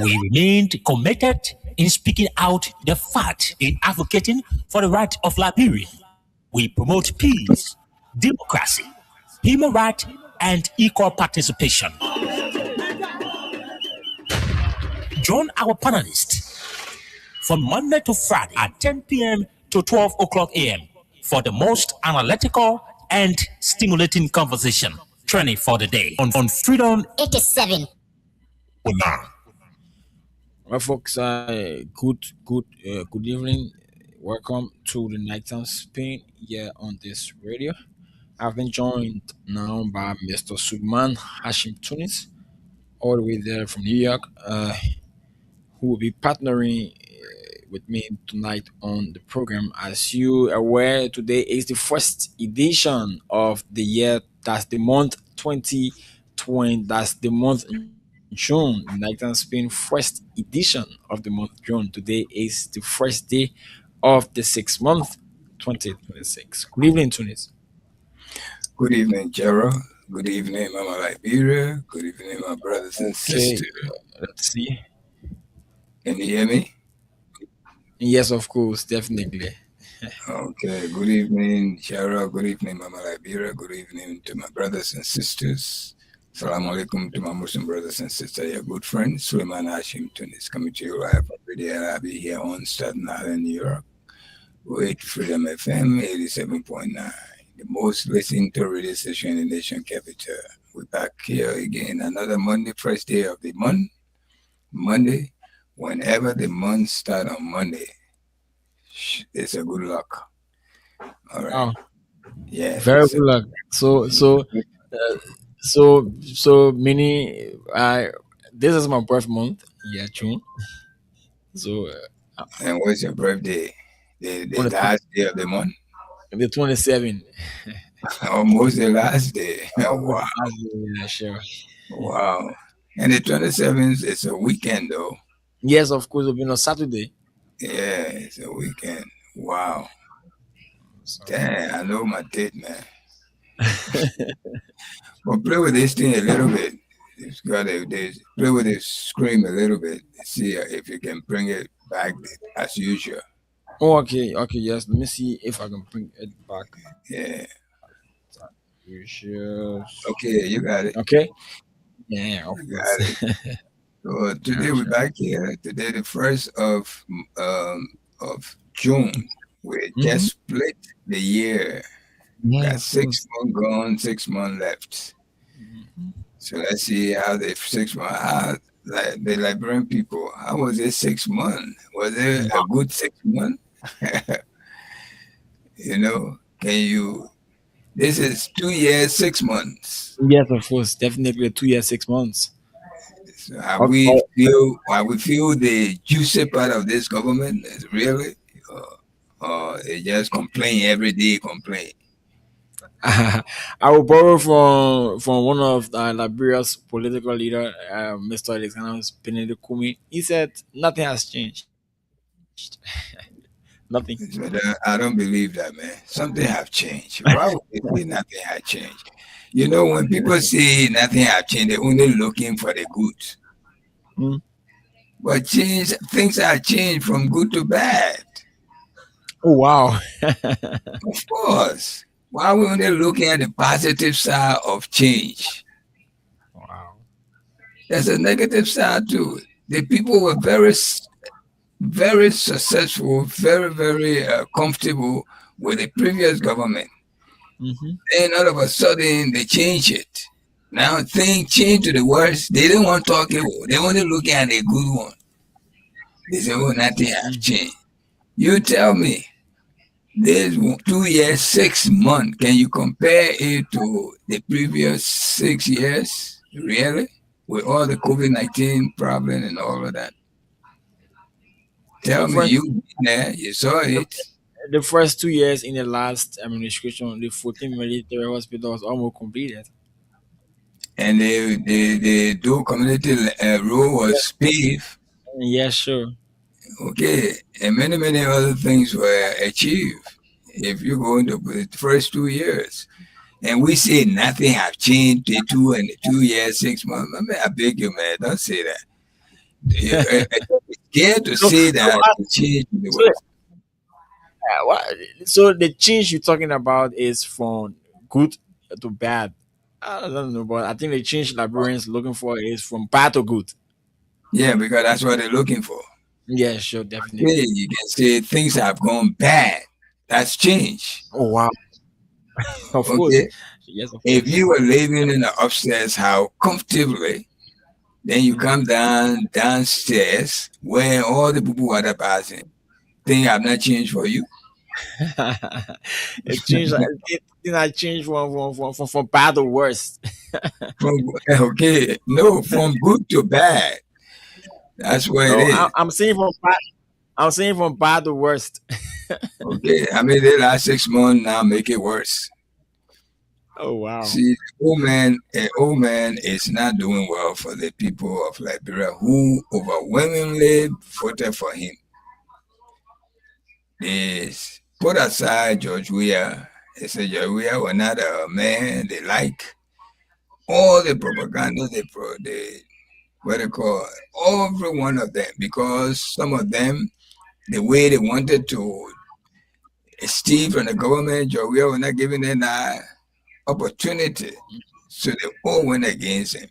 We remained committed in speaking out the fact in advocating for the right of Liberia. We promote peace, democracy, human rights, and equal participation. Join our panelists from Monday to Friday at 10 p.m. to 12 o'clock a.m. for the most analytical and stimulating conversation training for the day on Freedom 87. Well, folks, good evening. Welcome to the Nighttime Spin here on this radio. I've been joined now by Mr. Sugman Hashim Tunis, all the way there from New York, who will be partnering with me tonight on the program. As you are aware, today is the first edition of the year. That's the month 2020. That's the month June. Nighttime Spain first edition of the month June. Today is the first day of the 6th month, 2026. Good evening, Tunis. Good evening, Gerald. Good evening, Mama Liberia. Good evening, my brothers and Okay, sisters. let's see. Can you hear me? Yes, of course, definitely. Okay. Good evening, Gerald. Good evening, Mama Liberia. Good evening to my brothers and sisters. Salam alaikum to my Muslim brothers and sisters. Your good friend, Suleiman Hashim Tunis, coming to you live from Radio Arabi here on Staten Island, New York, with Freedom FM 87.9. The most listened to radio station in the nation capital. We're back here again, another Monday, first day of the month. Monday, whenever the month start on Monday, it's a good luck. All right. Oh, Yeah. very good luck. So, many. This is my birth month. Yeah, June. So, And what's your birthday? The on last day of the month? the 27. Almost the last day. Almost Wow. last year, yeah, sure. Wow. And the 27th is a weekend, though. Yes, of course, it'll be on Saturday. Yeah, it's a weekend. Wow. So, Damn, I know my date, man. But play with this thing a little bit. It's got play with this scream a little bit. See if you can bring it back as usual. oh, okay, yes. Let me see if I can bring it back. Yeah. Sure. Okay, you got it. Okay. Yeah, of You got course. it. So today Yeah, we're sure. back here. Today the first of June. We Mm-hmm. just split the year. Yeah, Got of six course. months gone, 6 months left. Mhm. So let's see how the 6 months, how like the Liberian people, how was it 6 months? Was it a good 6 months? Can you? This is 2 years, 6 months. Yes, of course. Definitely 2 years, 6 months. So Okay. Oh, have we feel the juicy part of this government is really, they just complain every day, complain. I will borrow from one of Liberia's political leader, Mr. Alexander Benedict Kumi. He said nothing has changed. Nothing. But I don't believe that, man. Something have changed. Why would they say nothing has changed? When people say nothing have changed, they're only looking for the good. Mm. But things have changed from good to bad. Oh wow. Of course. Why are we only looking at the positive side of change? Wow. There's a negative side to it. The people were very, very successful, very, very comfortable with the previous government. Mm-hmm. Then all of a sudden they change it. Now things change to the worse. They didn't want to talk about. They want to look at the good one. They say, "Oh, nothing have changed." You tell me, this 2 years, 6 months. Can you compare it to the previous 6 years? Really, with all the COVID-19 problem and all of that? The Tell me, first you been there, you saw the, it, the first 2 years in the last administration, the 14 military hospital was almost completed. and the dual community rule Yeah. was paved. Yeah, sure. Okay, and many, many other things were achieved. If you go into the first 2 years, and we say nothing have changed the 2 years, 6 months, I beg you, man, don't say that. Scared to So, say so, that the change in the so, West. what, so the change you're talking about is from good to bad. I don't know, but I think the change Liberians looking for is from bad to good. Yeah, because that's what they're looking for. Yeah, sure, Okay, definitely. you can say things have gone bad. That's change. Oh wow, of course. Okay. Yes, of If course. you were living in an upstairs house comfortably, then you Hmm. come downstairs where all the people are passing. Things have not changed for you. It changed. It did not change from bad to worse. From okay, no, from good to bad. That's where it No, is. I'm saying from bad. I'm saying from bad to worst. Okay, I mean the last 6 months now make it worse. Oh wow. See, old man is not doing well for the people of Liberia who overwhelmingly voted for him. Is put aside George Weah. They say George Weah was not a man they like. All the propaganda they what they call every one of them because some of them the way they wanted to steal from the government, George Weah was not giving them that opportunity. So they all went against him,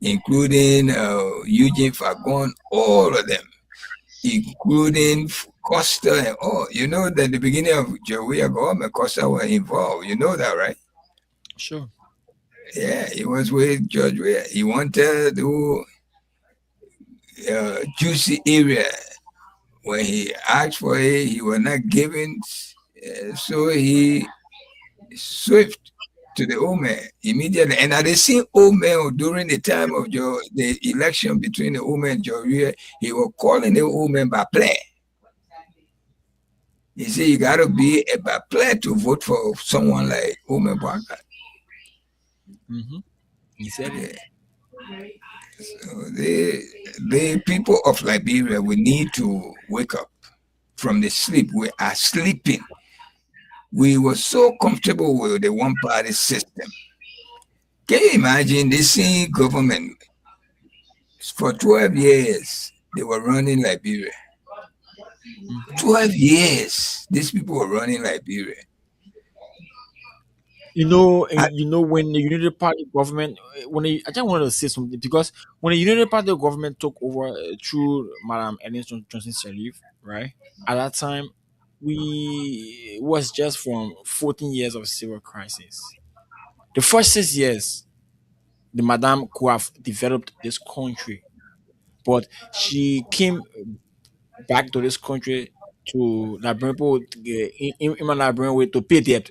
including Eugene Fagon, all of them, including Costa and all. You know that the beginning of Jawea government, Costa were involved. You know that, right? Sure. Yeah, he was with George Weah. He wanted to juicy area. When he asked for it, he was not given. So he swift to the old man immediately. And at the same old man during the time of the election between the old man and Joria, he was calling the old man by play. He said you gotta be a by play to vote for someone like Omen Baka. Hmm. He said it. Yeah. So the people of Liberia we need to wake up from the sleep. We are sleeping. We were so comfortable with the one party system. Can you imagine the same government for 12 years, they were running Liberia. Hmm. 12 years, these people were running Liberia. I, When the United Party government, I just wanted to say something because when the United Party government took over through Madam Ellen Johnson Sirleaf, right? At that time, we it was just from 14 years of civil crisis. The first 6 years, the Madam could have developed this country, but she came back to this country to Liberian people, in my Liberian way to pay debt,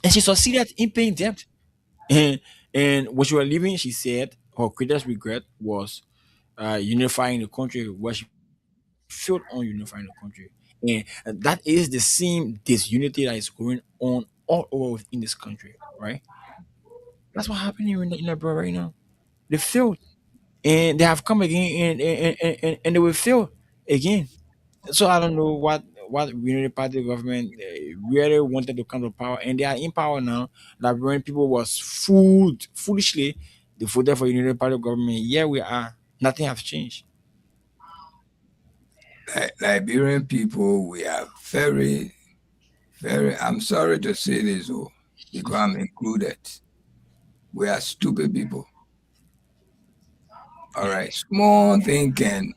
and she succeeded in paying debt. And when she was leaving, she said her greatest regret was unifying the country, where she failed on unifying the country. And that is the same disunity that is going on all over in this country, right? That's what happening in Liberia right now. They failed, and they have come again, and they will fail again. So I don't know what Unity Party government really wanted to come to power, and they are in power now. Liberian people was fooled foolishly. They voted for Unity Party government. Here we are. Nothing has changed. Liberian people, we are very, very, I'm sorry to say this, oh, because I'm included. We are stupid people. All right. Small thing can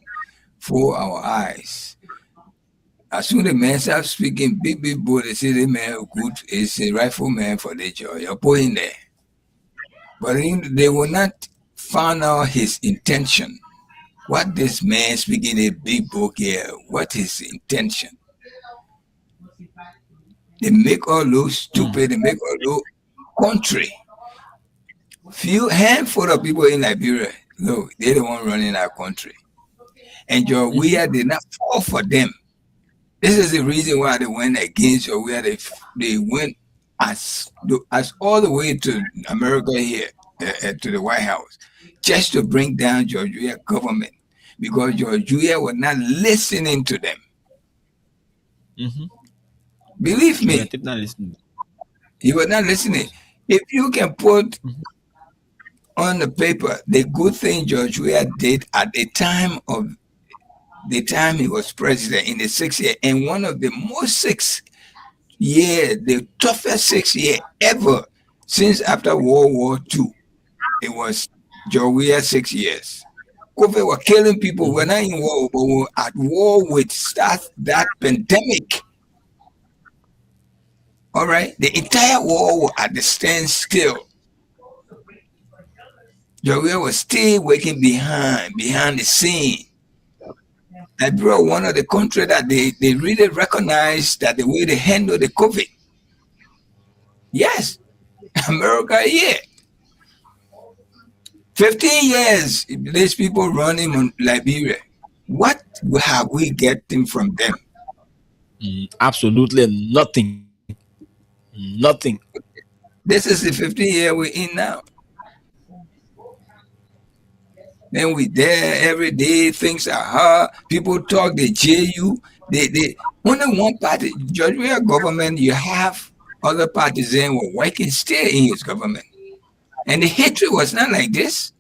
fool our eyes. As soon as the men start speaking big boy, they say the man good is a rifleman for the job. You're putting there. But they will not find out his intention. What this man speaking a big book here, what his intention? They make all look Mm. stupid, they make all look country. Few handful of people in Liberia, look, they're the one running our country. And your we Hmm. did not fall for them. This is the reason why they went against your where they went as all the way to America here, to the White House, just to bring down Georgia government because Georgia was not listening to them. Hmm. Believe Yeah, me, did not listen. he was not listening. If you can put Mhm. on the paper, the good thing George Weah did at the time he was president in the 6 year, and one of the most 6 year, the toughest 6 year ever since after World War II. It was George Weah 6 years. COVID were killing people. We're not in war, but we're at war with that pandemic. All right, the entire war was at the standstill. Joria was still working behind the scene. Liberia, one of the countries that they really recognize that the way they handle the COVID. Yes, America, yeah. 15 years, these people running on Liberia. What have we getting from them? Absolutely nothing. Nothing. This is the 15 year we're in now. Then we there every day, things are hard. People talk, they jail you. They only one party, Georgia government, you have other partisans were working still in his government. And the hatred was not like this.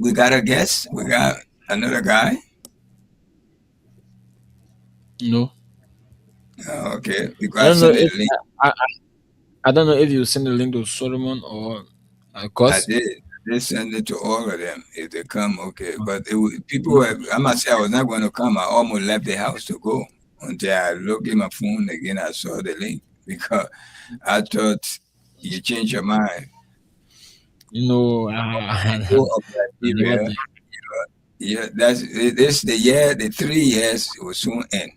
We got a guest, we got another guy. No. Okay, I because don't know send the if link. I don't know if you send the link to Solomon or I Cos. did. They send it to all of them if they come. Okay, but people were. I must say I was not going to come. I almost left the house to go until I looked at my phone again. I saw the link because I thought you changed your mind. You know, Go up I never Liberia. did. Yeah, this the year. The 3 years will soon end,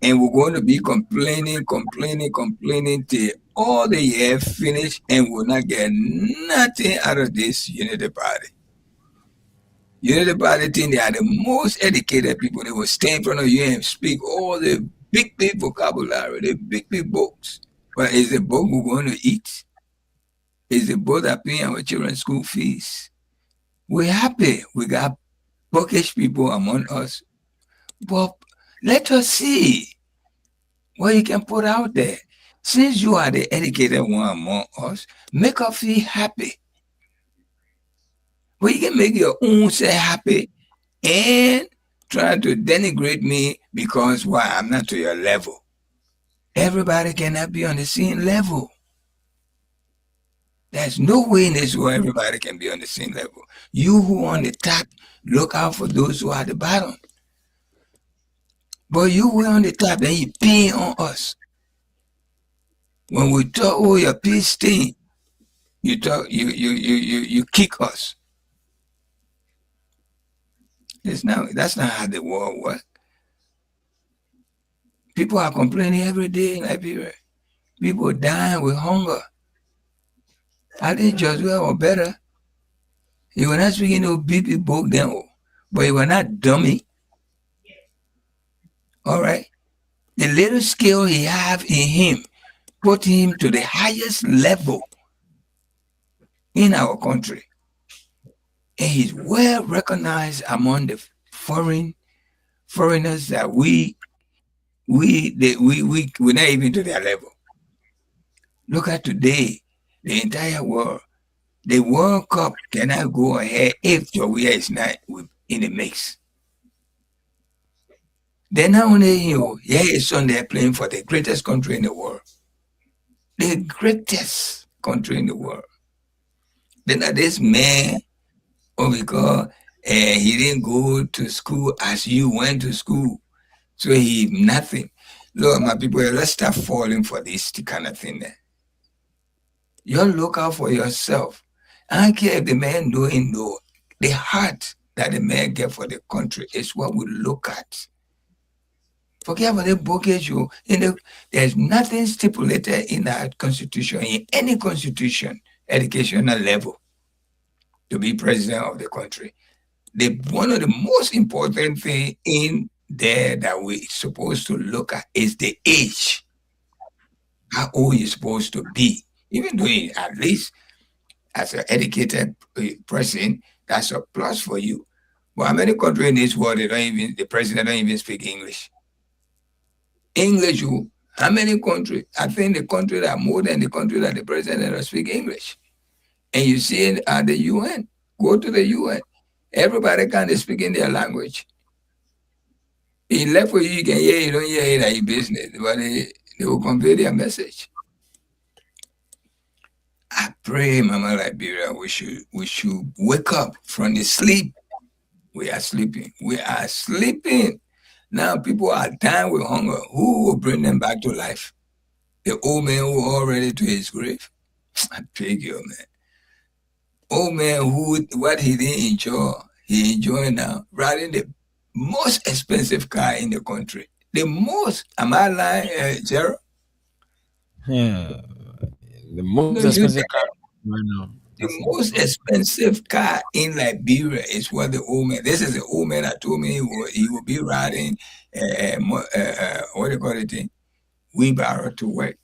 and we're going to be complaining till all the year finish, and we'll not get nothing out of this unity party. Unity party thing, they are the most educated people. They will stand in front of you and speak all the big vocabulary, the big books. But is the book we're going to eat? Is the book that paying our children's school fees? We're happy. We got bookish people among us. But let us see what you can put out there. Since you are the educated one among us, make us feel happy. But you can make your own self happy and try to denigrate me because why I'm not to your level. Everybody cannot be on the same level. There's no way in this world everybody can be on the same level. You who on the top, look out for those who are at the bottom. But you who on the top, then you pin on us. When we talk, oh, your peace thing, you talk, you kick us. That's not how the world works. People are complaining every day in Liberia. People dying with hunger. I think Joshua was better. He was not speaking no big book then, but he was not dummy. All right. The little skill he have in him put him to the highest level in our country. And he's well recognized among the foreigners that we're not even to their level. Look at today, the entire world. The World Cup cannot go ahead if Georgia is not in the mix. Then not only here is son they're playing for the greatest country in the world. The greatest country in the world. Then this man, oh because he didn't go to school as you went to school. So he nothing. Look, my people, let's start falling for this kind of thing there. You look out for yourself. I don't care if the man doing no. The heart that the man get for the country is what we look at. Forget about the bookage you there's nothing stipulated in our constitution, in any constitution, educational level, to be president of the country. One of the most important thing in there that we're supposed to look at is the age. How old you're supposed to be. Even though at least as an educated person, that's a plus for you. But how many countries in this world the president don't even speak English? English, How many countries? I think the country that more than the country that the president don't speak English. And you see it at the UN. Go to the UN. Everybody can speak in their language. He left for you, you can hear, you don't hear it at your business, but they will convey their message. I pray, Mama Liberia, we should wake up from the sleep. We are sleeping. We are sleeping. Now people are dying with hunger. Who will bring them back to life? The old man who already to his grave. I beg you, man. Old man who what he didn't enjoy, he enjoying now. Riding the most expensive car in the country. The most. Am I lying, Gerald? Yeah, the most Don't you expensive think car right now. the That's most expensive car in Liberia is what the old man? This is the old man that told me he will be riding, what do you call it? Thing? Wheelbarrow to work.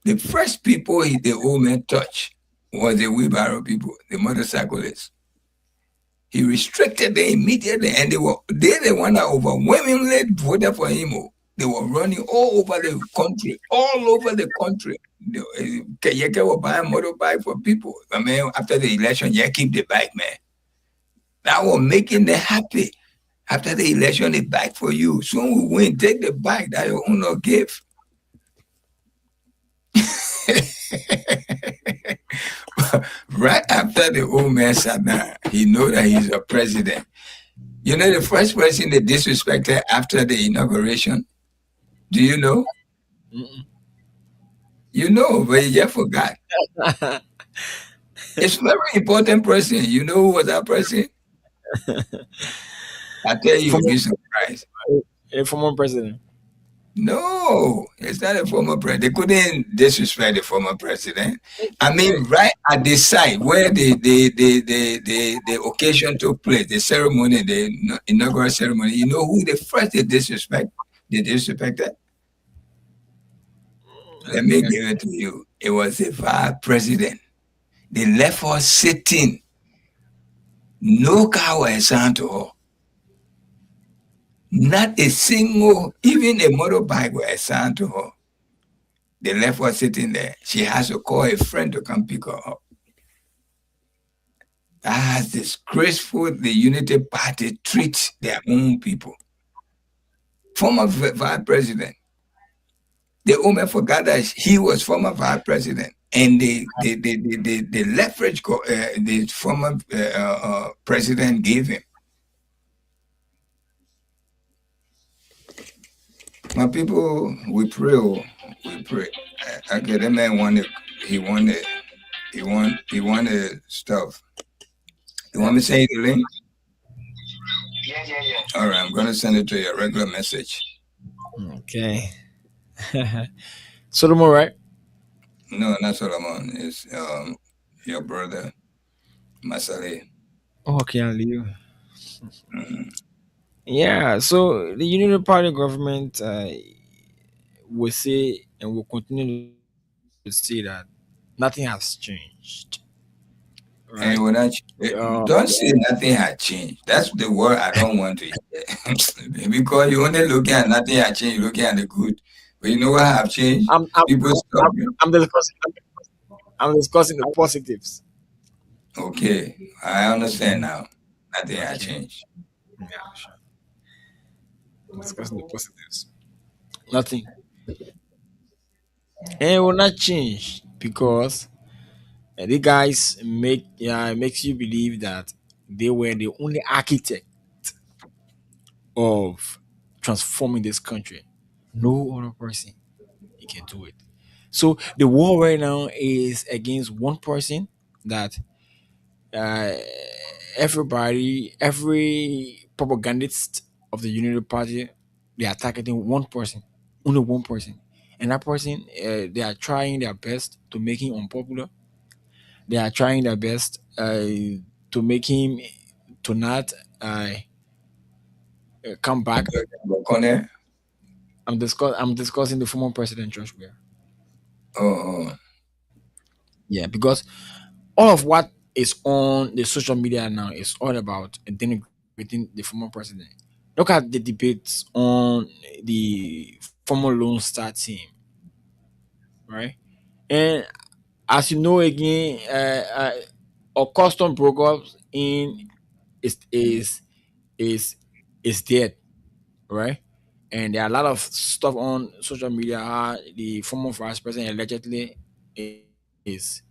The first people the old man touched was the wheelbarrow people, the motorcyclists. He restricted them immediately, and they the one that overwhelmingly voted for him. Oh. They were running all over the country, all over the country. Yeke were buying motorbike for people. I mean, after the election, yeah, keep the bike, man. That was making them happy. After the election, the bike for you. Soon we win, take the bike that your owner gave. Right after the old man sat down, he know that he's a president. You know the first person they disrespected after the inauguration? Do you know? Mm-mm. You know, but you just forgot. It's a very important person. You know who was that person? I tell you, you'll former, be surprised. a former president. No, it's not a former president. They couldn't disrespect the former president. I Eh, mean, right at the site where the occasion took place, the ceremony, the inaugural ceremony, you know who the first they disrespect? They disrespected? I Let me think I, give it to you. It was the vice president. They left her sitting. No car was assigned to her. Not a single, even a motorbike was assigned to her. They left her sitting there. She has to call a friend to come pick her up. That's disgraceful. The Unity Party treats their own people. Former vice president. The woman forgot that he was former vice president. And the leverage the former president gave him. My people, we pray. Oh, we pray. Okay, that man wanted. He wanted. He wanted stuff. You want me to send you the link? All right, I'm gonna send it to your regular message. okay. Solomon, right? No, not Solomon. It's your brother Masale. Oh, okay, I'll leave. Mm. Yeah, so the Unity Party government will say and will continue to say that nothing has changed, right? And when don't The, say nothing had changed. That's the word I don't want to hear. Because you only looking at nothing had changed, you're looking at the good. But you know what have changed? I'm, I'm, People I'm, stop you. I'm discussing. I'm discussing the positives. Okay, I understand now. Nothing had Okay, changed. yeah, sure. I'm discussing the positives. Nothing, and it will not change because the guys makes you believe that they were the only architect of transforming this country. No other person he can do it. So the war right now is against one person that uh, every propagandist of the Unity Party, they are targeting one person, only one person, and that person they are trying their best to make him unpopular. They are trying their best to make him to not come back. Corner. I'm discussing the former president George Weah. Oh, oh. Yeah, because all of what is on the social media now is all about denigrating the former president. Don't look at the debates on the former Lone Star team, right? And as you know again, a custom breakups in is is is is dead, right? And there are a lot of stuff on social media how the former vice president allegedly is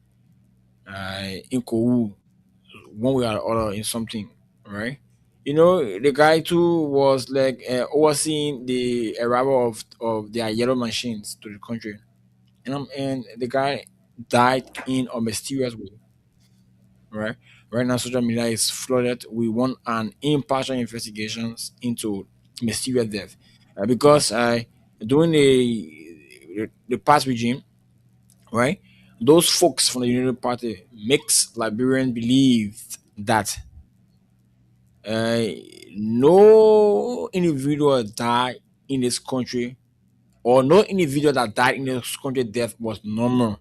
in Kowu one way or other in something, right? You know, the guy too was like overseeing the arrival of their yellow machines to the country, and the guy died in a mysterious way, right? Right now, social media is flooded. We want an impartial investigations into mysterious death, because during the past regime, right? Those folks from the United Party makes Liberians believe that uh, no individual died in this country, or no individual that died in this country death was normal.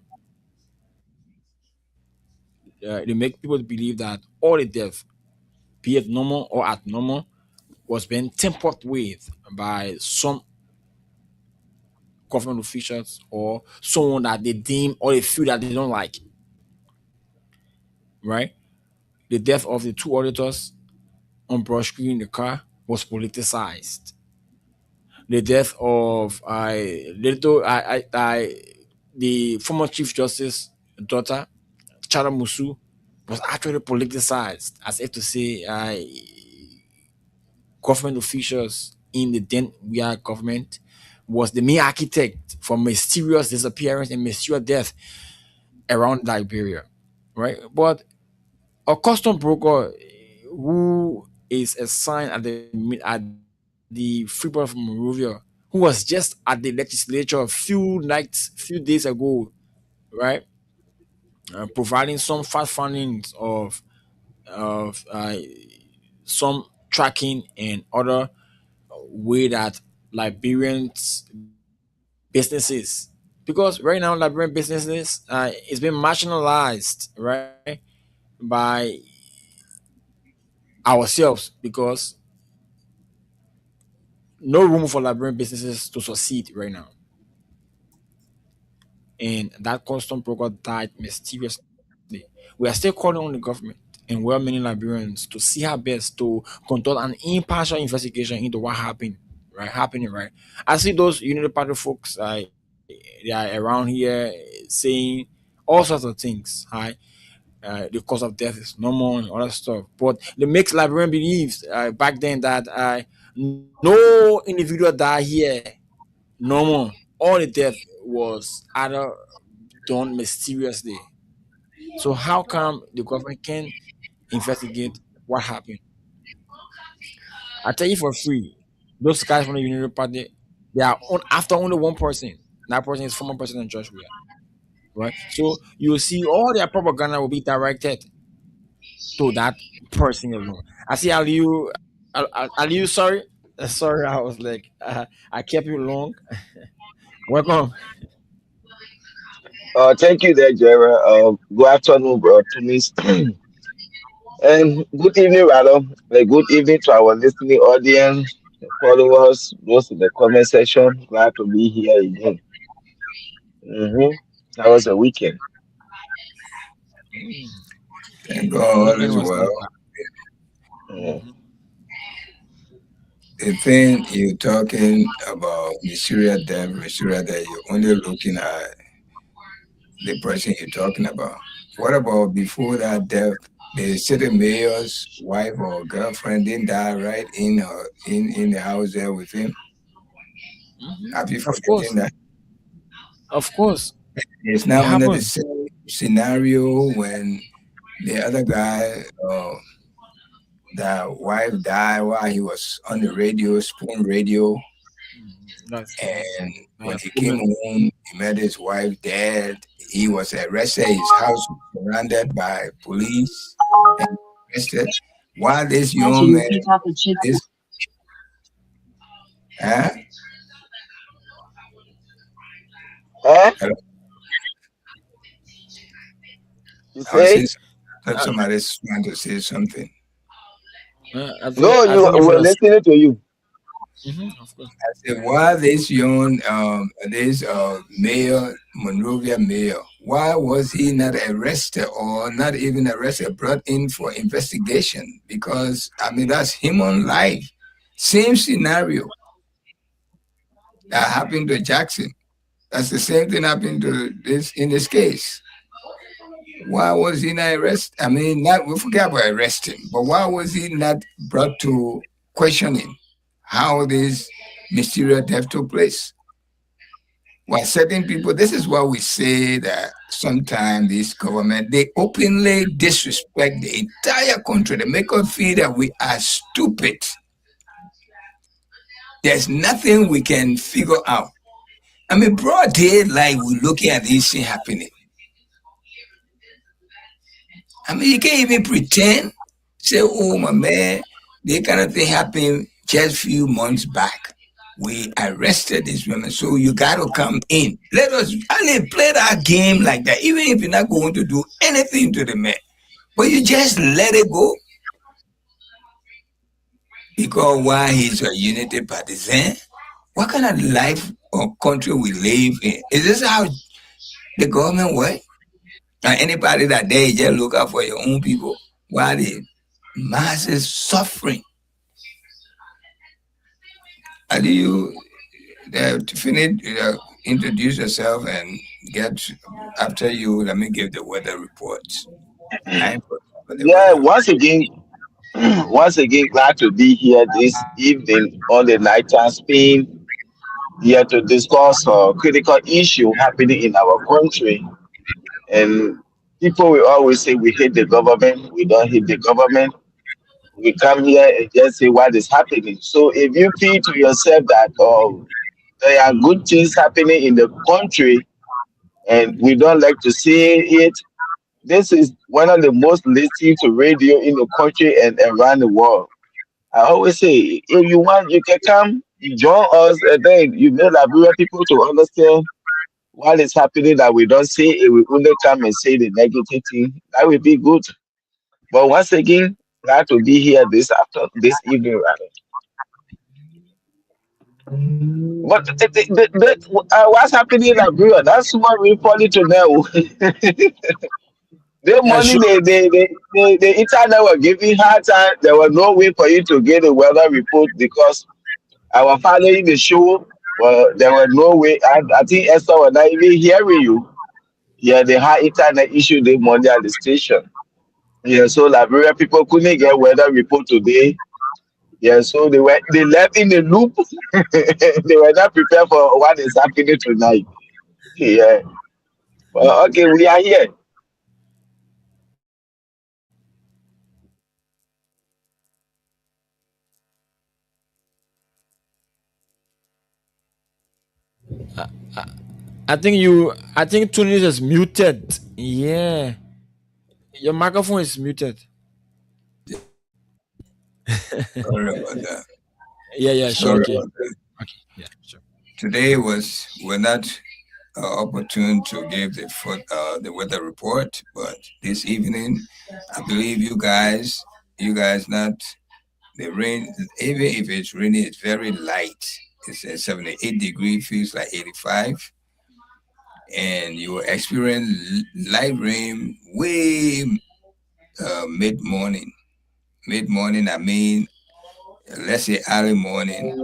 They make people believe that all the death, be it normal or abnormal, was being tempered with by some government officials or someone that they deem or they feel that they don't like, right? The death of the two auditors on brush screen in the car was politicized. The death of the former Chief Justice daughter, Chara Musu, was actually politicized, as if to say government officials in the then we are government was the main architect for mysterious disappearance and mysterious death around Liberia, right? But a custom broker who is assigned at the Freeport of Monrovia, who was just at the legislature a few days ago, right? Providing some fast fundings of some tracking and other way that Liberians businesses, because right now Liberian businesses is being marginalized, right, by ourselves, because no room for Liberian businesses to succeed right now. And that custom broker died mysteriously. We are still calling on the government and well-meaning Liberians to see her best to conduct an impartial investigation into what happened, right? Happening, right? I see those Unity Party folks, they are around here saying all sorts of things, right? The cause of death is normal and all that stuff. But the mixed Liberian believes back then that no individual died here normal. All the death was either done mysteriously. So how come the government can investigate what happened? I tell you for free, those guys from the Unity Party, they are after only one person. That person is former President Joshua, right? So you will see all their propaganda will be directed to that person alone. I see Aliu, sorry. Sorry, I was like, I kept you long. Welcome. Thank you there, Jera. Good afternoon, bro. To me, and good evening, rather. Good evening to our listening audience, followers, those in the comment section. Glad to be here again. Mm-hmm. That was a weekend. Mm, Thank God all weekend is was well. not bad. Mm. Hmm. The thing you're talking about, Mysterious death, you're only looking at the person you're talking about. What about before that death? The city mayor's wife or girlfriend didn't die right in the house there with him. Have you Of forgotten course, that? of course, It's it now under the happened. same scenario when the other guy, the wife died while he was on the radio, spoon radio. That's true. And when he came Women. home, he met his wife dead. He was arrested. His house was surrounded by police and arrested. While this young man, this, huh? Huh? Hello? You I was saying, say? thought somebody's trying to say something. I think No, I you think you we should were have. listening to you. Of course. I said, why this young, this mayor, Monrovia mayor, why was he not arrested or not even arrested, brought in for investigation? Because, I mean, that's human life. Same scenario that happened to Jackson. That's the same thing happened to this in this case. Why was he not arrested? I mean, not we forget about arresting, but why was he not brought to questioning how this mysterious death took place? Why certain people, this is why we say that sometimes this government, they openly disrespect the entire country. They make us feel that we are stupid. There's nothing we can figure out. I mean, broad daylight, we're looking at this thing happening. I mean, you can't even pretend, say, oh, my man, that kind of thing happened just a few months back. We arrested this woman, so you got to come in. Let us, I mean, play that game like that, even if you're not going to do anything to the man. But you just let it go because why he's a unity partisan? What kind of life or country we live in? Is this how the government works? Now, anybody that they just look out for your own people while the masses suffering. Do you to finish, introduce yourself and get after you? Let me give the weather reports. I am for the Yeah, weather. once again, once again, glad to be here this evening on the nighttime spin here to discuss a critical issue happening in our country. And people will always say we hate the government. We don't hate the government. We come here and just say what is happening. So if you feel to yourself that there are good things happening in the country and we don't like to see it, this is one of the most listened to radio in the country and around the world. I always say, if you want, you can come, you join us, and then you make Liberia people to understand what is happening that we don't see. If we only come and say the negative thing, that will be good. But once again, glad to be here this evening, rather. But what's happening in Liberia? That's what we funny to know. The Yeah, money sure. the internet were giving her time. There was no way for you to get a weather report because I was following the show. Well, there was no way. I think Esther was not even hearing you. Yeah, they had internet issue the Monday at the station. Yeah, so Liberia people couldn't get weather report today. Yeah, so they left in the loop. They were not prepared for what is happening tonight. Yeah. Well, okay, we are here. I think Tunis is muted. Yeah. Your microphone is muted. Sorry about that. Yeah, sure. Sorry Okay. about that. Okay. Yeah, sure. Today we're not opportune to give the weather report, but this evening, I believe you guys not the rain. Even if it's raining, it's very light. It's at 78 degrees, feels like 85, and you will experience light rain way mid morning. Mid morning, I mean, let's say early morning,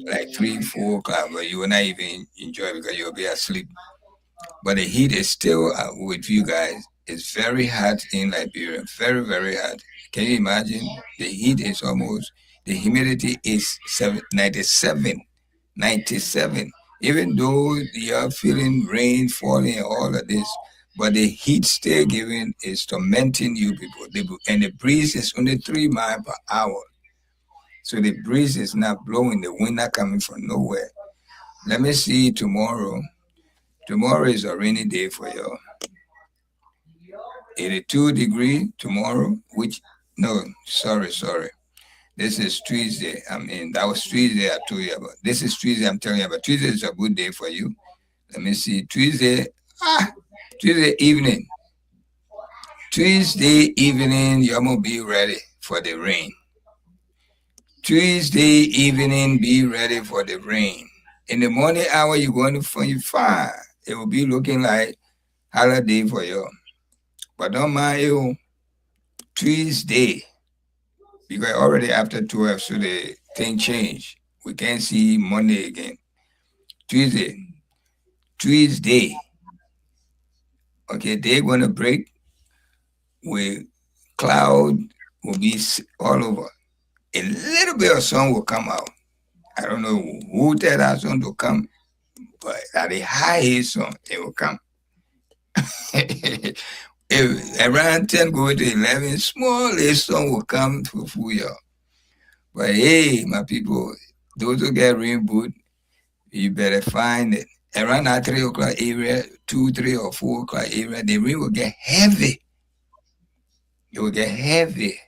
like 3, 4 o'clock, but you will not even enjoy it because you'll be asleep. But the heat is still with you guys. It's very hot in Liberia, very very hot. Can you imagine? The heat is almost. The humidity is 97, 97. Even though you are feeling rain falling and all of this, but the heat still giving is tormenting you people. And the breeze is only 3 miles per hour. So the breeze is not blowing, the wind not coming from nowhere. Let me see tomorrow. Tomorrow is a rainy day for you. 82-degree tomorrow, which, no, sorry. This is Tuesday. I mean, that was Tuesday I told you about. This is Tuesday I'm telling you about. Tuesday is a good day for you. Let me see. Tuesday evening. Tuesday evening, you're going to be ready for the rain. Tuesday evening, be ready for the rain. In the morning hour, you're going to find fine. It will be looking like holiday for you. But don't mind you, Tuesday, because already after 12, so the thing changed. We can't see Monday again. Tuesday, Tuesday, okay, they're going to break with cloud will be all over. A little bit of sun will come out. I don't know who tell that sun to come, but at the highest sun, it will come. If around 10 going to 11, small little sun will come to fool you. But hey, my people, those who get rain boot, you better find it. Around that 3 o'clock area, 2, 3, or 4 o'clock area, the rain will get heavy. It will get heavy.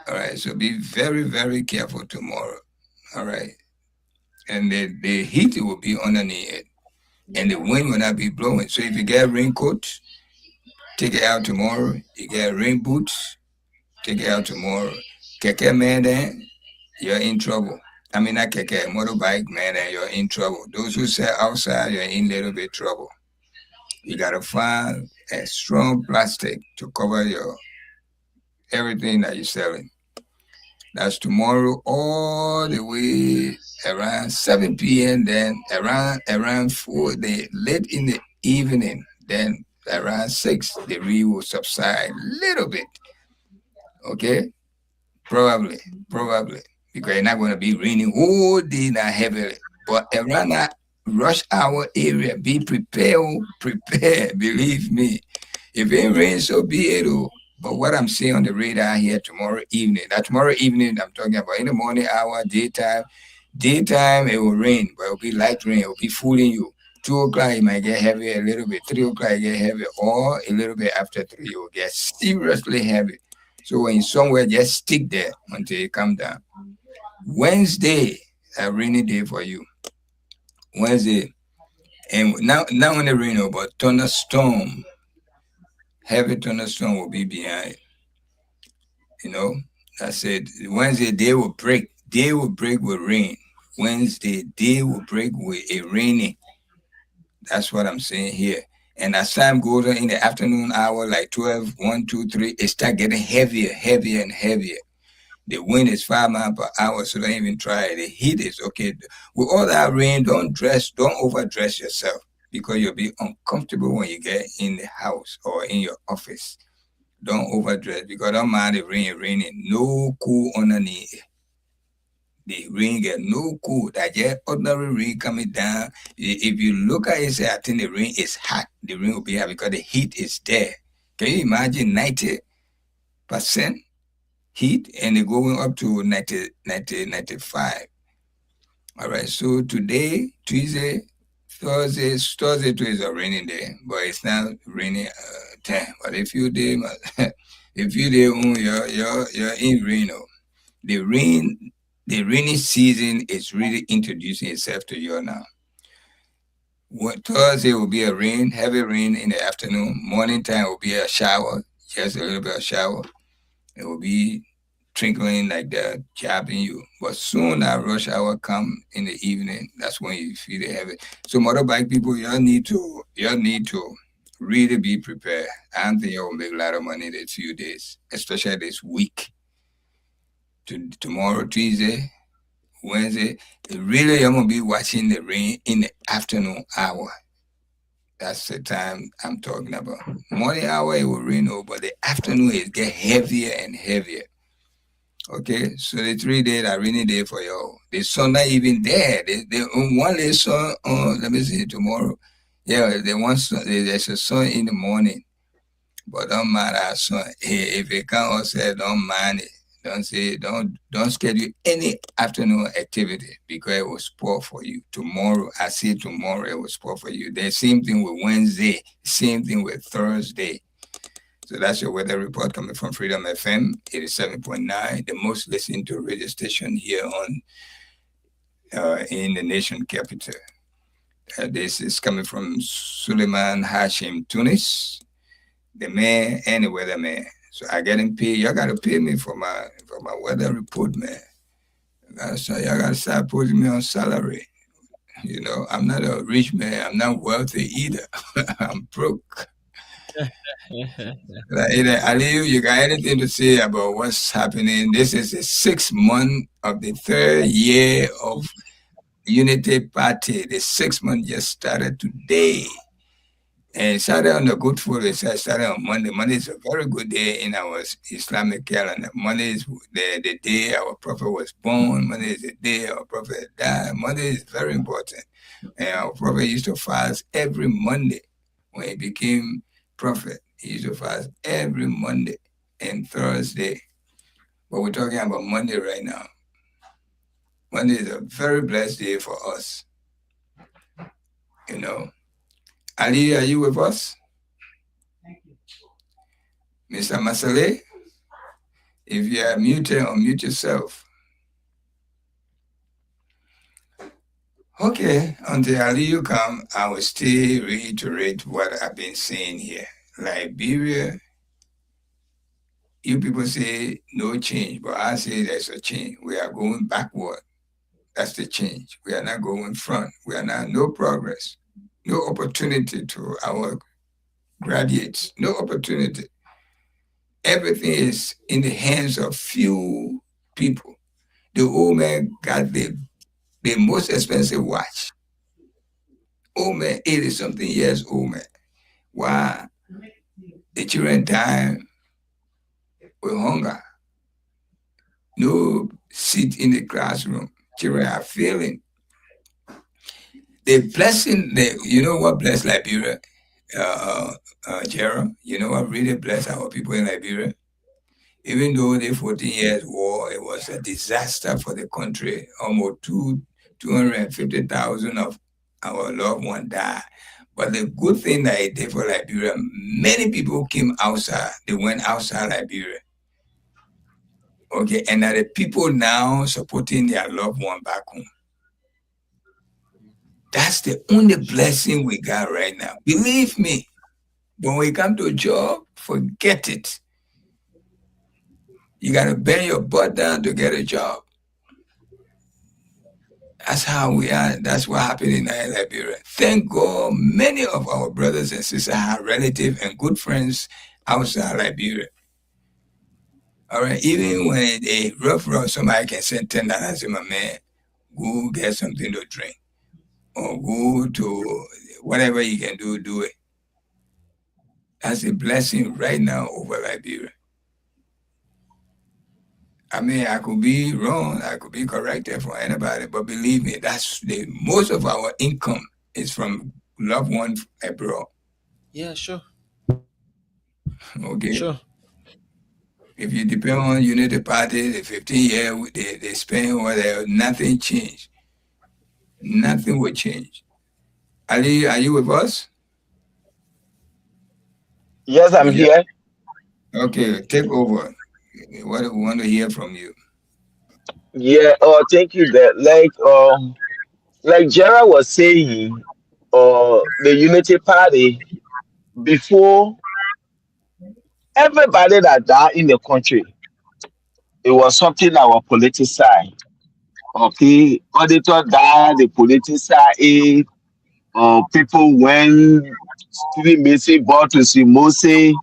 All right, so be very, very careful tomorrow. All right. And the heat will be underneath it. And the wind will not be blowing. So if you get raincoat, take it out tomorrow. You get rain boots, take it out tomorrow. Keke man, then you're in trouble. I mean, not keke, motorbike man, then you're in trouble. Those who sell outside, you're in little bit trouble. You gotta find a strong plastic to cover your everything that you're selling. That's tomorrow all the way around 7 p.m. Then around 4, the late in the evening. Then around 6, the rain will subside a little bit. Okay, probably because it's not going to be raining all day now heavily. But around that rush hour area, be prepared, prepare. Believe me, if it rains, so be it. Oh. But what I'm seeing on the radar here tomorrow evening, that tomorrow evening I'm talking about in the morning hour, daytime it will rain, but it will be light rain. It will be fooling you. 2 o'clock it might get heavy a little bit. 3 o'clock it get heavy, or a little bit after 3 it will get seriously heavy. So when you're somewhere, just stick there until it come down. Wednesday, a rainy day for you. Wednesday, and now on the rain, but thunderstorm, heavy thunderstorm will be behind. You know, I said Wednesday day will break. Day will break with rain. Wednesday day will break with a raining. That's what I'm saying here. And as time goes on in the afternoon hour, like 12, 1, 2, 3, it start getting heavier, heavier, and heavier. The wind is 5 miles per hour, so don't even try it. The heat is okay. With all that rain, don't overdress yourself because you'll be uncomfortable when you get in the house or in your office. Don't overdress because don't mind the rain raining. No cool underneath. The rain get no cool. That just ordinary rain coming down. If you look at it, say, I think the rain is hot. The rain will be hot because the heat is there. Can you imagine 90% heat and it going up to 95? All right, so today, Tuesday, Thursday too is a rainy day, but it's not raining 10. But if you day, if you day, you're in rain. The rainy season is really introducing itself to you now. Thursday will be a rain, heavy rain in the afternoon. Morning time will be a shower, just a little bit of shower. It will be trickling like that, jabbing you. But soon that rush hour come in the evening. That's when you feel it heavy. So motorbike people, you all need to really be prepared. I don't think you'll make a lot of money in a few days, especially this week. Tomorrow, Tuesday, Wednesday, really I'm gonna be watching the rain in the afternoon hour. That's the time I'm talking about. Morning hour it will rain over, but the afternoon it get heavier and heavier. Okay, so the 3 days are rainy day for you. The sun not even there. The one day sun let me see tomorrow. Yeah, there's a sun in the morning. But don't mind that sun. Hey, if it can't also don't mind it. Don't schedule any afternoon activity because it will spoil for you. Tomorrow, I say tomorrow it will spoil for you. The same thing with Wednesday, same thing with Thursday. So that's your weather report coming from Freedom FM 87.9, the most listened to radio station here on in the nation capital. This is coming from Suleiman Hashim Tunis, the man and the weatherman. So I getting paid. Y'all gotta pay me for my weather report, man. So y'all gotta start putting me on salary. You know, I'm not a rich man. I'm not wealthy either. I'm broke. Like, Aliyu, you got anything to say about what's happening? This is the 6th month of the third year of Unity Party. The 6th month just started today. And started on the good foot. It started on Monday. Monday is a very good day in our Islamic calendar. Monday is the day our prophet was born. Monday is the day our prophet died. Monday is very important. And our prophet used to fast every Monday when he became prophet. He used to fast every Monday and Thursday. But we're talking about Monday right now. Monday is a very blessed day for us. You know. Ali, are you with us? Mr. Masale? If you are muted, unmute yourself. Okay, until Aliyu come, I will still reiterate what I've been saying here. Liberia, you people say no change, but I say there's a change. We are going backward. That's the change. We are not going front. We are not no progress, no opportunity to our graduates, no opportunity. Everything is in the hands of few people. The old man got the most expensive watch. Old man, 80 something years old man. Why the children dying with hunger? No seat in the classroom. Children are failing. The blessing, you know what blessed Liberia, Gerald? You know what really blessed our people in Liberia? Even though the 14 years war, it was a disaster for the country. Almost 250,000 of our loved ones died. But the good thing that it did for Liberia, many people came outside. They went outside Liberia. Okay, and that the people now supporting their loved one back home. That's the only blessing we got right now. Believe me, when we come to a job, forget it. You got to bend your butt down to get a job. That's how we are. That's what happened in Liberia. Thank God, many of our brothers and sisters have relatives and good friends outside Liberia. All right, even when they rough, somebody can send $10 to my man, go get something to drink, or go to whatever you can do it. That's a blessing right now over Liberia. I mean, I could be wrong, I could be corrected for anybody, but believe me, that's the most of our income is from loved ones abroad. Yeah, sure. Okay. Sure. If you depend on Unity Party, the 15 years they spend whatever, nothing changed. Nothing will change. Ali, are you with us? Yes, I'm Yeah. here. Okay, take over. What do we want to hear from you? Yeah, thank you. That like Gerald was saying, the Unity Party before everybody that died in the country, it was something that was politicized. Okay, auditor died, the politicized. People went three missing boy to see Mose. They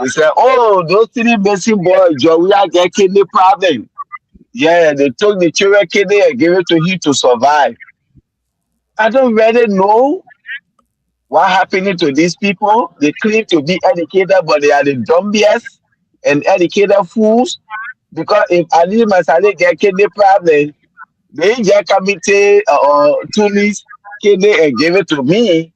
said, "Oh, those three missing boys, Joe, we are getting kidney problem." Yeah, they took the children kidney and gave it to him to survive. I don't really know what happening to these people. They claim to be educated, but they are the dumbiest and educated fools. Because if Ali Masale get kidney problem, they just committee Tunis kidney and give it to me.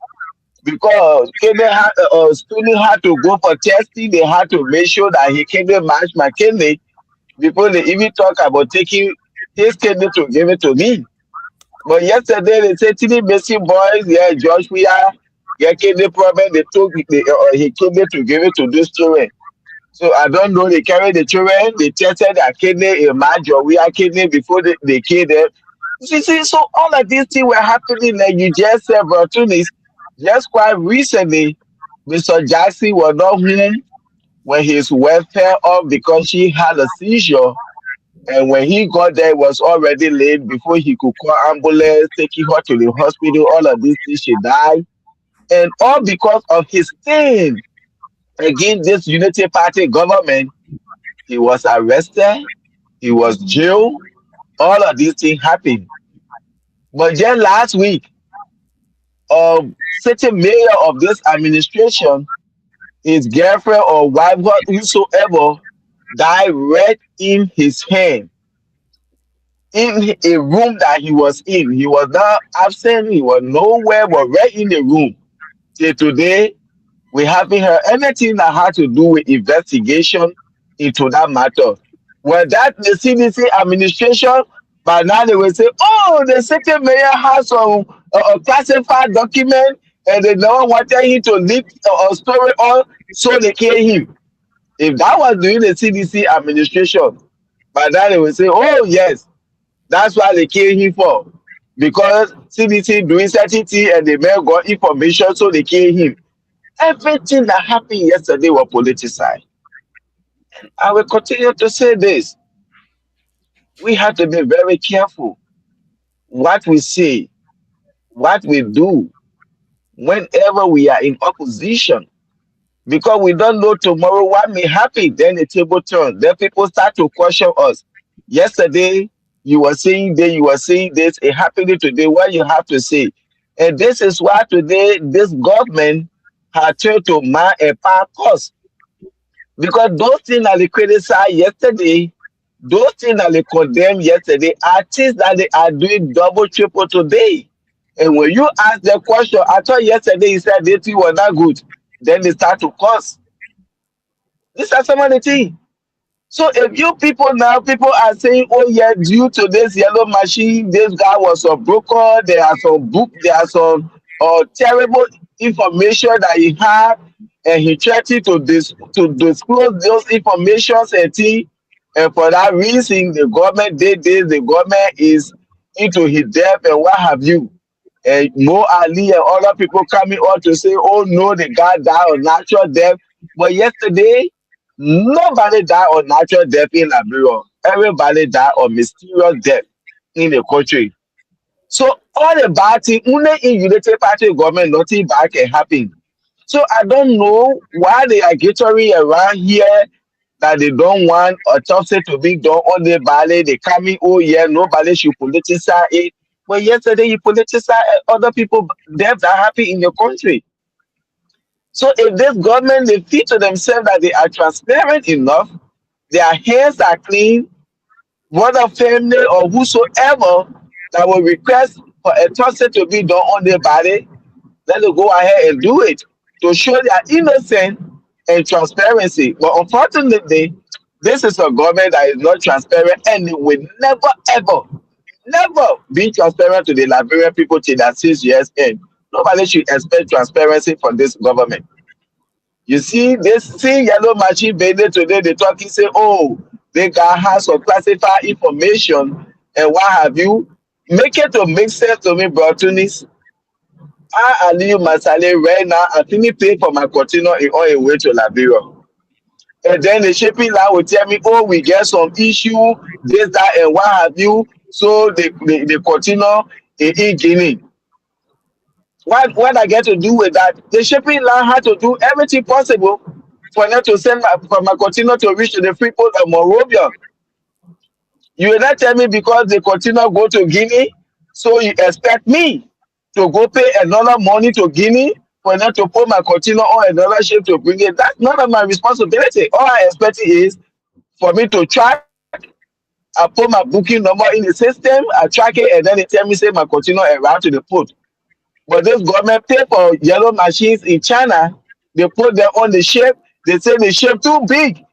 Because kidney had, student had to go for testing. They had to make sure that he kidney match my kidney before they even talk about taking his kidney to give it to me. But yesterday they said three missing boys, yeah, Josh, we are yeah, kidney problem. They took he kidney to give it to these children. So I don't know. They carry the children. They tested their kidney in March or we are kidney before they killed them. See, so all of these things were happening. Like you just said, Tunis, just quite recently, Mr. Jackson was not home when his wife fell off because she had a seizure. And when he got there, it was already late before he could call ambulance, taking her to the hospital. All of these things, she died. And all because of his sin against this Unity Party government. He was arrested, he was jailed, all of these things happened. But just last week, city mayor of this administration, his girlfriend or wife, whosoever, died right in his hand, in a room that he was in. He was not absent, he was nowhere, but right in the room. Till today, we haven't heard anything that had to do with investigation into that matter. Well, that the CDC administration, by now they will say, oh, the city mayor has some classified document and they don't wanted him to leak a story on, so they kill him. If that was during the CDC administration, by now they will say, oh, yes, that's why they kill him for. Because CDC doing certain thing and the mayor got information, so they kill him. Everything that happened yesterday was politicized. I will continue to say this. We have to be very careful what we say, what we do, whenever we are in opposition, because we don't know tomorrow what may happen. Then the table turns. Then people start to question us. Yesterday, you were saying this, you were saying this, it happened today. What you have to say? And this is why today this government had turned to man and power cost. Because those things that they criticized yesterday, those things that they condemned yesterday are things that they are doing double, triple today. And when you ask the question, I thought yesterday you said this thing was not good. Then they start to curse. These are some of the things. So if you people now, people are saying, oh yeah, due to this yellow machine, this guy was a broker, there are some book, there are some terrible information that he had, and he tried to disclose those informations and things, and for that reason, the government did this, the government is into his debt and what have you. And Mo Ali and other people coming out to say, oh no, the guy died of natural death. But yesterday, nobody died of natural death in Liberia. Everybody died of mysterious death in the country. So all the bad thing, only in United Party government, nothing bad can happen. So I don't know why they are gathering around here that they don't want autopsy to be done on the ballet. They coming, oh yeah, nobody should politicize it. But yesterday you politicize other people death that happen in your country. So if this government they feel to themselves that they are transparent enough, their hands are clean, whether family or whosoever that will request for a autopsy to be done on their body, let them go ahead and do it to show their innocence and transparency. But unfortunately, this is a government that is not transparent and it will never, ever, never be transparent to the Liberian people till that 6 years end. Nobody should expect transparency from this government. You see, this see yellow machine baby today, they talking say, oh, they got has some classified information and what have you. Make it to make sense to me, bro. Tunis. I Aliyu Masale right now, I finish pay for my container in on a way to Liberia. And then the shipping line will tell me, oh, we get some issue, this, that, and what have you. So the container in Guinea. What I get to do with that? The shipping line had to do everything possible for them to send for my container to reach to the free port of Monrovia. You will not tell me because the container go to Guinea, so you expect me to go pay another money to Guinea for them to put my container on another ship to bring it. That's none of my responsibility. All I expect is for me to track. I put my booking number in the system, I track it, and then they tell me say my container arrived to the port. But this government pay for yellow machines in China, they put them on the ship, they say the ship too big.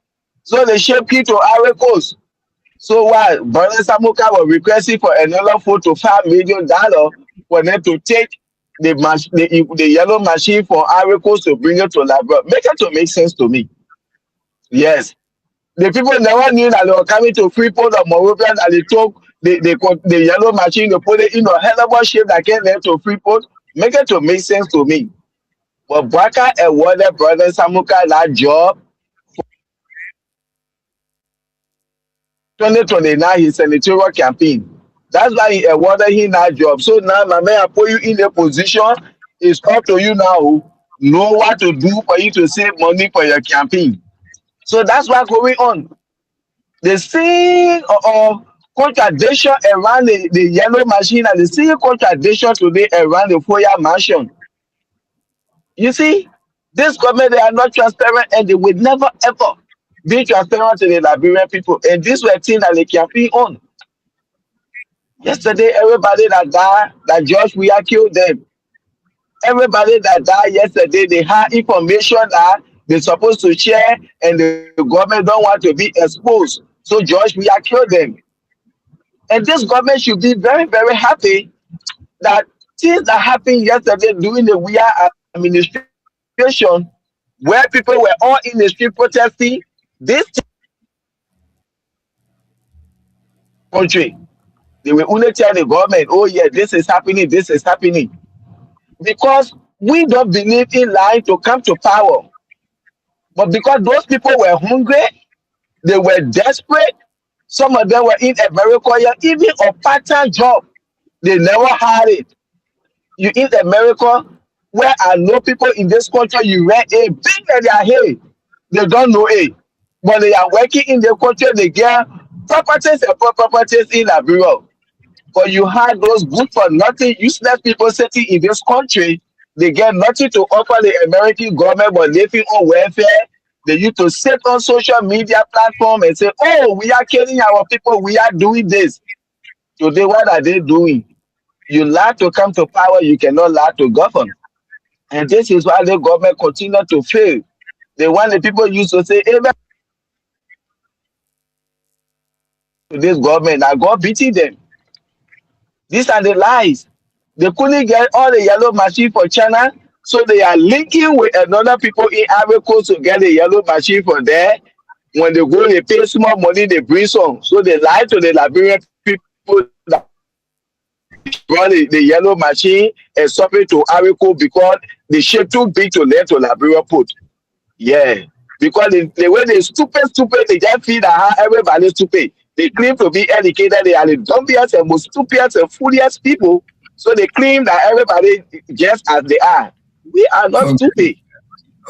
So the ship key to Ivory Coast. So while Brother Samuka was requesting for another $4 to $5 million for them to take the yellow machine from Ivory Coast to bring it to Liberia, make it to make sense to me. Yes. The people never knew that they were coming to Freeport or Monrovia that they took the yellow machine, they put it in a hell of a shape that came there to Freeport. Make it to make sense to me. But Baka awarded Brother Samuka that job 2029 his senatorial campaign. That's why he awarded him that job. So now, my man, I put you in a position. It's up to you now. Know what to do for you to save money for your campaign. So that's what's going on. The same contradiction around the yellow machine and the same contradiction today around the Foya mansion. You see, this government, they are not transparent and they will never ever be transparent to the Liberian people. And these were things that they campaign on. Yesterday, everybody that died, that George Weah killed them. Everybody that died yesterday, they had information that they're supposed to share, and the government don't want to be exposed. So George Weah killed them. And this government should be very, very happy that things that happened yesterday during the Weah administration, where people were all in the street protesting, this country, they will only tell the government, oh yeah, this is happening. Because we don't believe in lying to come to power. But because those people were hungry, they were desperate, some of them were in America, yeah, even a part-time job, they never had it. You in America, where I know people in this country, you rent a big that they are here. They don't know it. But they are working in the country, they get properties and properties in Liberia. But you had those good for nothing, useless people sitting in this country. They get nothing to offer the American government but living on welfare. They used to sit on social media platform and say, "Oh, we are killing our people. We are doing this." Today, what are they doing? You lie to come to power. You cannot lie to govern. And this is why the government continue to fail. The one the people used to say, "Amen to this government." Now God beating them. These are the lies. They couldn't get all the yellow machine for China, so they are linking with another people in Ivory Coast to get the yellow machine for there. When they go, they pay small money, they bring some. So they lie to the Liberian people that run the yellow machine and submit to Ivory Coast because the ship too big to let to Liberia put. Yeah. Because the way they stupid, they just feel that how everybody stupid. They claim to be educated, they are the dumbiest and most stupidest and fooliest people. So they claim that everybody just as they are. We are not Okay, stupid.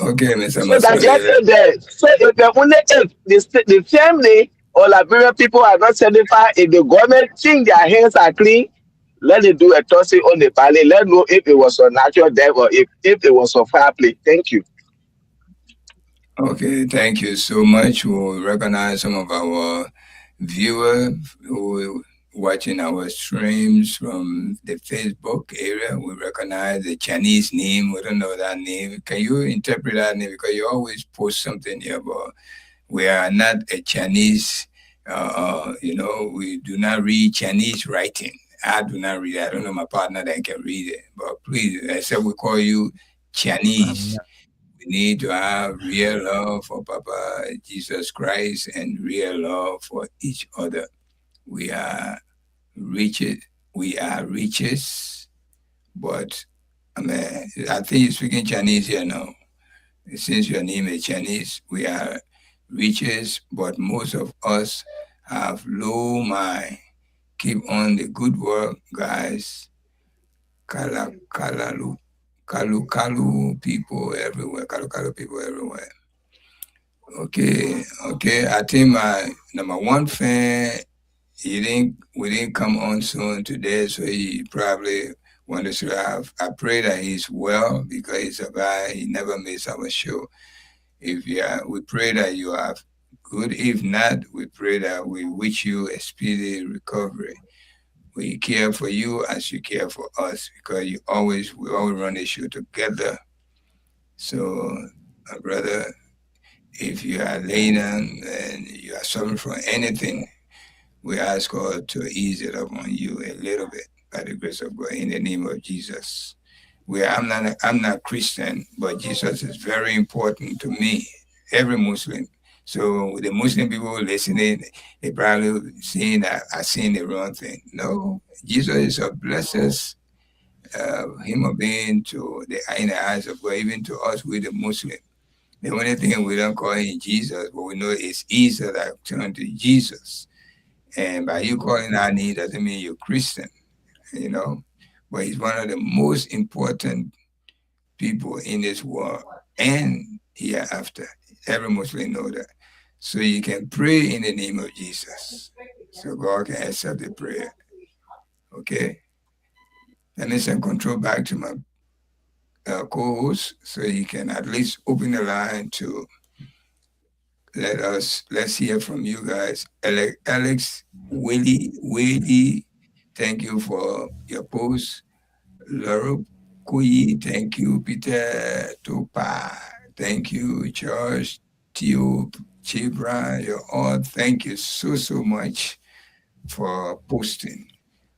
okay, Mr. So that just Masoya. is there. So if the only if the family or Liberian people are not certified, if the government think their hands are clean, let it do a tossing on the ballot. Let know if it was a natural death or if it was a fire play. Thank you. Okay, thank you so much. We recognize some of our viewers who watching our streams from the Facebook area. We recognize the Chinese name. We don't know that name. Can you interpret that name? Because you always post something here about we are not a Chinese, we do not read Chinese writing. I do not read it. I don't know my partner that can read it. But please, I said we call you I'm Chinese. not. We need to have real love for Papa Jesus Christ and real love for each other. We are riches. We are riches, but I mean, I think you're speaking Chinese here now. Since your name is Chinese, we are riches, but most of us have low mind. Keep on the good work, guys. Kalalu, kalu people everywhere. Kalu people everywhere. Okay. I think my number one fan, we didn't come on soon today, so he probably wanted to have. I pray that he's well because he's a guy. He never miss our show. If you are, we pray that you have good. If not, we pray that we wish you a speedy recovery. We care for you as you care for us because we always run the show together. So, my brother, if you are laying down and you are suffering from anything, we ask God to ease it up on you a little bit by the grace of God in the name of Jesus. I'm not Christian, but Jesus is very important to me, every Muslim. So the Muslim people listening, they probably saying that I seen the wrong thing. No, Jesus is a blessed human being to the in the eyes of God, even to us with the Muslim. The only thing we don't call him Jesus, but we know it's Isa that turned to Jesus. And by you calling Ani doesn't mean you're Christian, you know. But he's one of the most important people in this world and hereafter. Every Muslim know that. So you can pray in the name of Jesus. So God can accept the prayer. Okay? Let me send control back to my co-host so he can at least open the line to let's hear from you guys. Alex, Willie, thank you for your post. Laura Kuyi, thank you. Peter Topa, thank you. George, Tio, Chibra, you all, thank you so much for posting.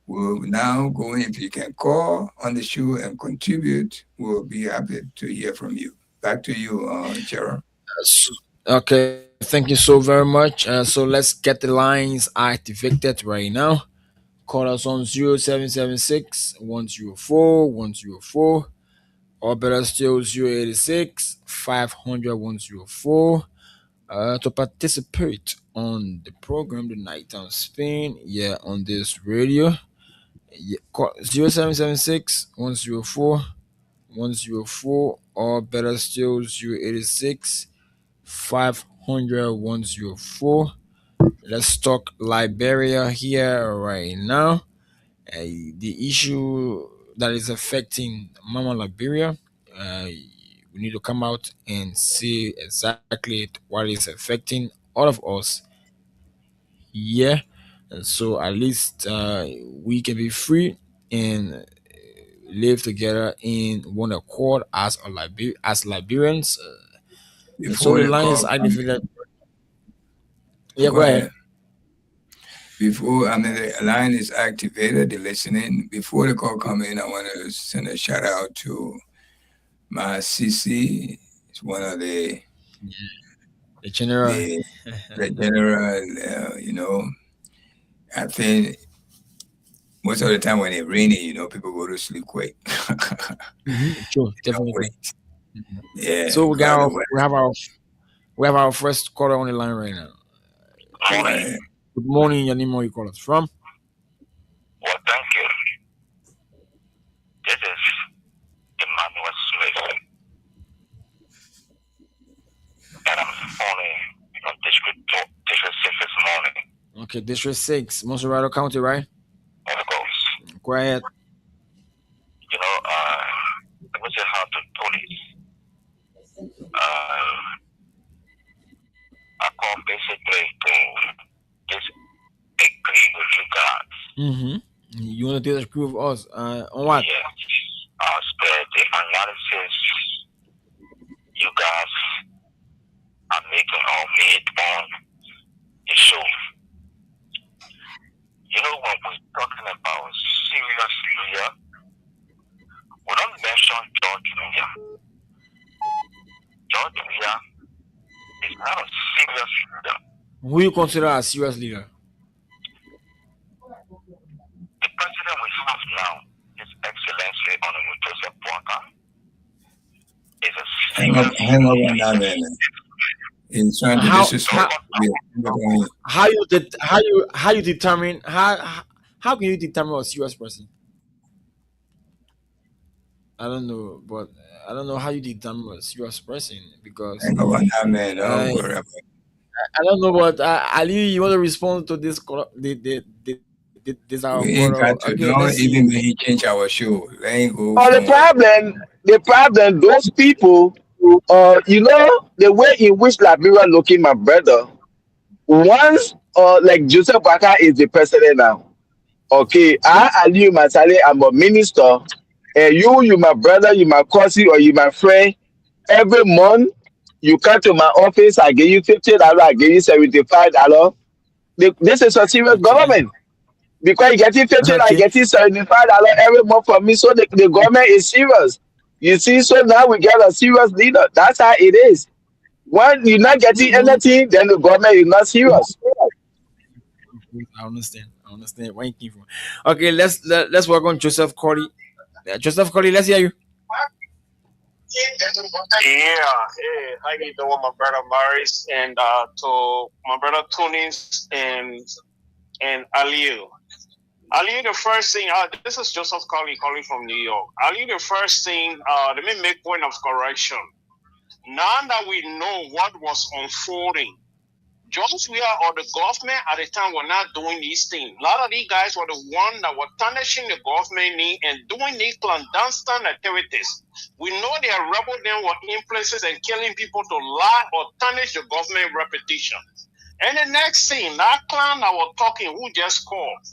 We'll now go in. If you can call on the show and contribute, we'll be happy to hear from you. Back to you, Gerald. Okay, thank you so very much. So let's get the lines activated right now. Call us on 0776 104 104, or better still 086 500 104. To participate on the program tonight on Spain, yeah, on this radio. Yeah, call 0776 104 104, or better still 086 500 104. Let's talk Liberia here right now. The issue that is affecting Mama Liberia. We need to come out and see exactly what is affecting all of us here, and so at least we can be free and live together in one accord as as Liberians. And so Before the the line call is comes activated. in, Yeah, go go ahead. ahead. Before the line is activated, the listening. Before the call comes in, I want to send a shout out to my CC. It's one of The general. the the general. I think most of the time when it's raining, people go to sleep quick. Sure, Don't definitely. wait. Yeah, So because the we have our first caller on the line right now. weather. Go Morning. ahead. Good morning, your name, where you call us from? Well, thank you. This is Emmanuel Smith, and I'm phoning from District 6 this morning. Okay, District 6, Monserrato County, right? Of course. Go ahead. Let me say how to put it. Uh, I call basically to disagree with you guys. Mm-hmm. You want to disagree with us? On what? Yes. The analysis you guys are making or made on the show. When we're talking about serious leader, we don't mention George Weah. George Weah is not a serious leader. Who you consider a serious leader? The president we have now, His Excellency Honorable Joseph Boakai, is a serious Hang up on that leader. man. He's trying to How disrespect how you. how you determine how can you determine a serious person? I don't know, but I don't know how you determine a serious person because Hang up on that man. Don't I worry about it. I don't know, but Ali, you want to respond to this? This our We caller. ain't got Okay, to. let's Don't see. even make he change our show. Let him go But from. the problem, those people, the way in which Liberia looking, my brother, once, like Joseph Baka is the president now. Okay, I Aliyu Masale, I'm a minister, and you my brother, you my cousin, or you my friend. Every month, you come to my office, I give you $50, I give you $75. This is a serious Okay, government because you getting 50, I okay. getting $75 every month from me. So the government is serious. You see, so now we get a serious leader. That's how it is. When you're not getting Mm-hmm. anything, then the government is not serious. I understand. I understand where you came from. Okay, let's work on Joseph Corey. Joseph Corey, let's hear you. Yeah, hey, how you doing, my brother Maris, and to my brother Tunis and and Aliu. Aliu, the first thing, this is Joseph calling from New York. Aliu, the first thing, let me make point of correction. Now that we know what was unfolding, George Weah or the government at the time were not doing these things. A lot of these guys were the ones that were tarnishing the government name and doing these clandestine activities. We know their rebel then were in places and killing people to lie or tarnish the government reputation. And the next thing, that clown I was talking, who just called.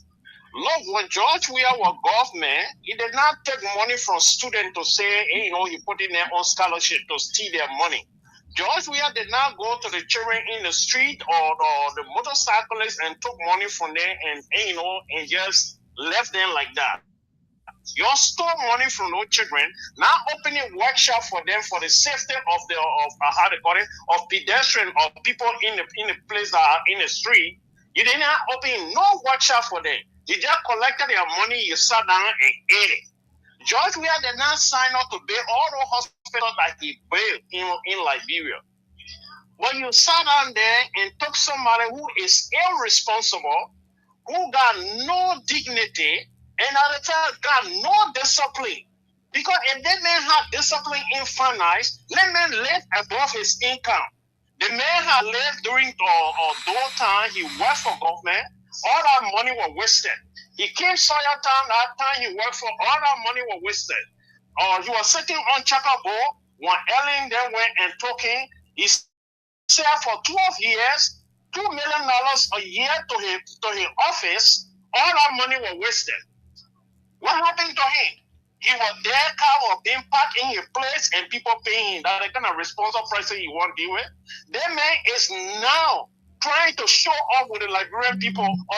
Look, when George Weah was government, he did not take money from students to say, hey, he put in their own scholarship to steal their money. George Weah did not go to the children in the street or the motorcyclists and took money from them and just left them like that. You stole money from those children, now opening workshop for them for the safety of how they call it, of pedestrian or people in the place that are in the street. You did not open no workshop for them. You just collected their money, you sat down and ate it. George Weah did not sign up to build all the hospitals that he built in Liberia. But you sat down there and took somebody who is irresponsible, who got no dignity, and at the time got no discipline. Because if that man had discipline in finance, that man lived above his income. The man had lived during those time he worked for government, all that money was wasted. He came Sawyer Town, that time he worked for, all that money was wasted. He was sitting on checkerboard when Ellen then went and took him. He served for 12 years, $2 million a year to his office. All that money was wasted. What happened to him? He was there, car was being parked in his place, and people paying him. That's the kind of responsible person you want to deal with. That man is now trying to show up with the Liberian people, or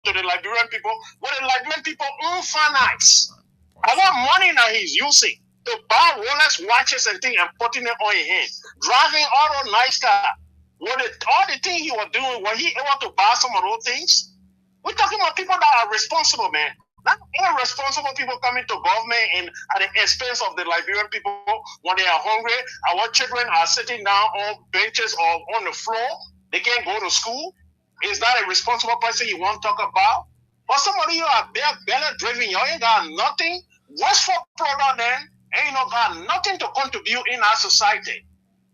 to the Liberian people, with the Liberian people own finance. A lot of money that he's using to buy Rolex watches and things and putting it on his hand, driving all those nice cars. All the things he was doing, was he able to buy some of those things? We're talking about people that are responsible, man. Not irresponsible people coming to government and at the expense of the Liberian people when they are hungry. Our children are sitting down on benches or on the floor. They can't go to school. Is that a responsible person you want to talk about? But some of you are belly driven. You ain't got nothing. Westford product then ain't got nothing to contribute in our society.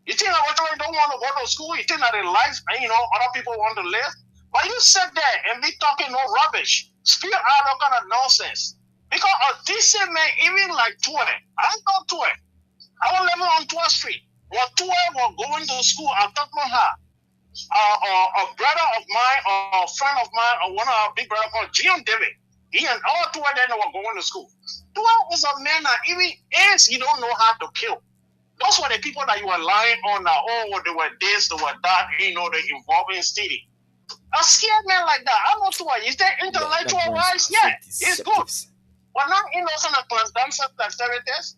You think that our children don't want to go to school? You think that their lives, other people want to live? But you sit there and be talking no rubbish. Speak out all kind of nonsense. Because a decent man, even like Tue, I know Tue. I was living on 12th Street. When Tue was going to school, I talked to her. A brother of mine, or a friend of mine, or one of our big brothers called Jim David. He and all Tue then were going to school. Tue was a man that even ants he don't know how to kill. Those were the people that you were lying on that, they were this, they were that, they involved in stealing. A scared man like that, I know Tue. Is that intellectual wise? Yeah, he's good. But not in those kind of clandestine activities.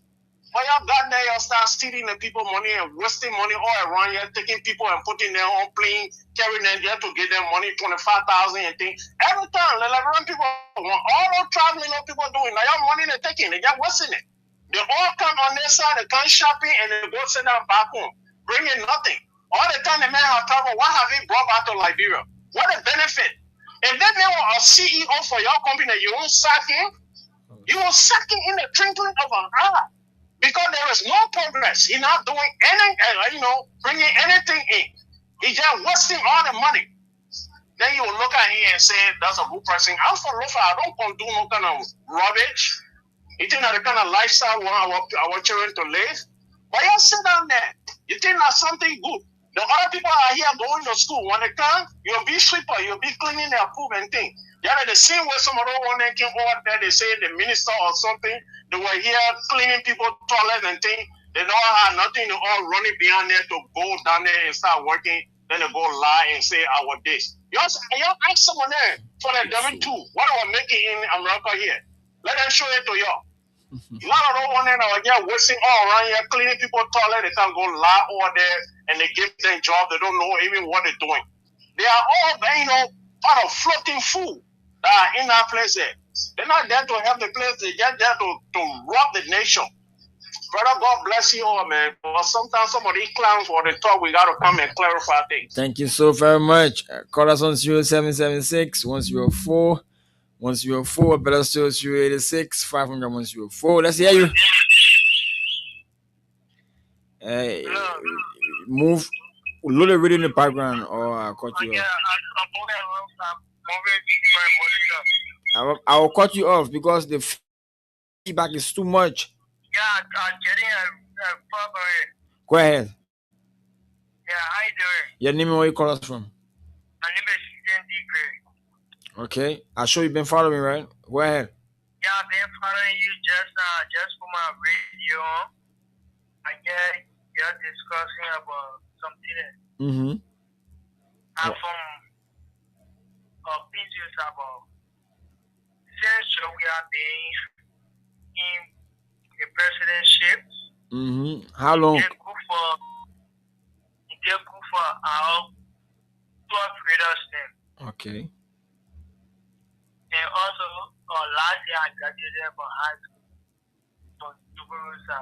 But y'all got there, y'all start stealing the people money and wasting money all around here, taking people and putting them on plane, carrying them there to get them money, 25,000 and things. Every time, the Liberian people, when all those traveling people doing, now y'all money they're taking, they just wasting it. They all come on their side, they come shopping, and they go sit down back home, bringing nothing. All the time the man have traveled, what have he brought back to Liberia? What a benefit. If that man was a CEO for your company, you won't sack him. You will sack him in the twinkling of an eye. Because there is no progress. He's not doing anything, bringing anything in. He's just wasting all the money. Then you will look at him and say, that's a good person. I'm for Lofa. I don't condone no kind of rubbish. You think that the kind of lifestyle we want our children to live? But you sit down there. You think that's something good. The other people are here going to school. When they come, you'll be sweeper. You'll be cleaning their poop and things. Yeah, the same way some of those one that came over there, they say the minister or something, they were here cleaning people's toilets and things. They don't have nothing, they all running behind there to go down there and start working. Then they go lie and say, I want this. You ask someone there for the W2, what are we making in America here? Let them show it to y'all. A lot of those one that are here wasting all around here, cleaning people's toilets, they can't go lie over there and they give them job. They don't know even what they're doing. They are all, part of floating food that are in that place there. They're not there to help the place, they're just there to rob the nation. Brother, God bless you all, man. But sometimes some of these clowns for the talk, we gotta come and clarify things. Thank you so very much. Call us on 0776 104 104, better still 086 500 104. Let's hear you. Move load the radio in the background or I'll cut you off. I'll cut you off because the feedback is too much. Yeah, I'm getting a problem. Go ahead. Yeah, how you doing? Your name and where you call us from? My name is Stephen D. Gray. Okay. I'm sure you've been following, right? Go ahead. Yeah, I've been following you just for my radio. I get you're discussing about something. Mm-hmm. I'm from opinions about since we are being in the presidency. Mm-hmm. How long? They're good for our 12 readers then. Okay. And also, last year I graduated from high school from Tuburusa.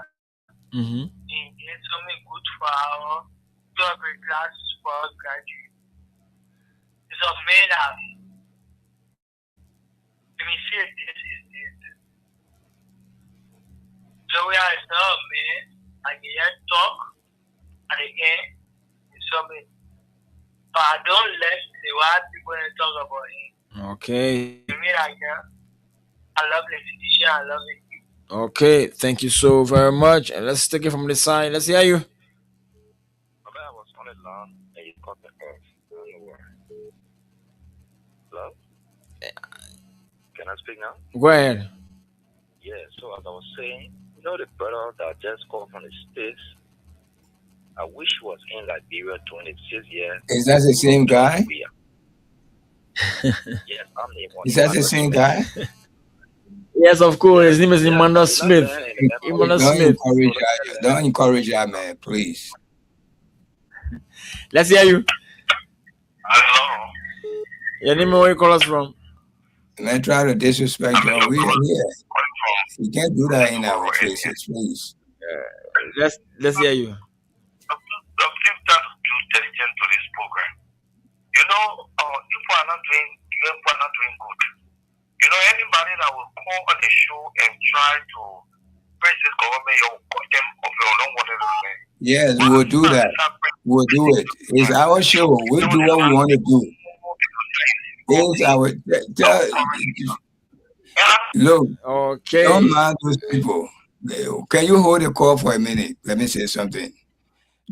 Mm-hmm. And it's something good for our 12 grade classes for us graduate. It's a made up. Let me see if this is this. So we are some man, I can talk at the end. It's something. But I don't let the white people talk about it. Okay. I love the institution. I love it. Okay. Thank you so very much. And let's take it from the side. Let's hear you. Okay, I was on the line and you cut the off. Hello? Can I speak now? Go ahead. Yeah, so as I was saying, you know the brother that just called from the States? I wish he was in Liberia 26 years. Is that the same guy? Yes, I'm the one. Is that the same guy? Yes, of course. His name is Emmanuel Smith. Emmanuel Smith. Don't encourage that man, please. Let's hear you. Hello. Your name and where you call us from? Man, try to disrespect John. We are here. You can't do that in our faces, please. Let's hear you. Please try to do diligence to this program. You know, people are not doing good. You know, anybody that will call on the show and try to praise this government, you'll cut them off your own whatever. Yes, we'll do that. We'll do it. It's our show. We'll do what we want to do. It's our look. Okay. Don't mind those people. Can you hold the call for a minute? Let me say something.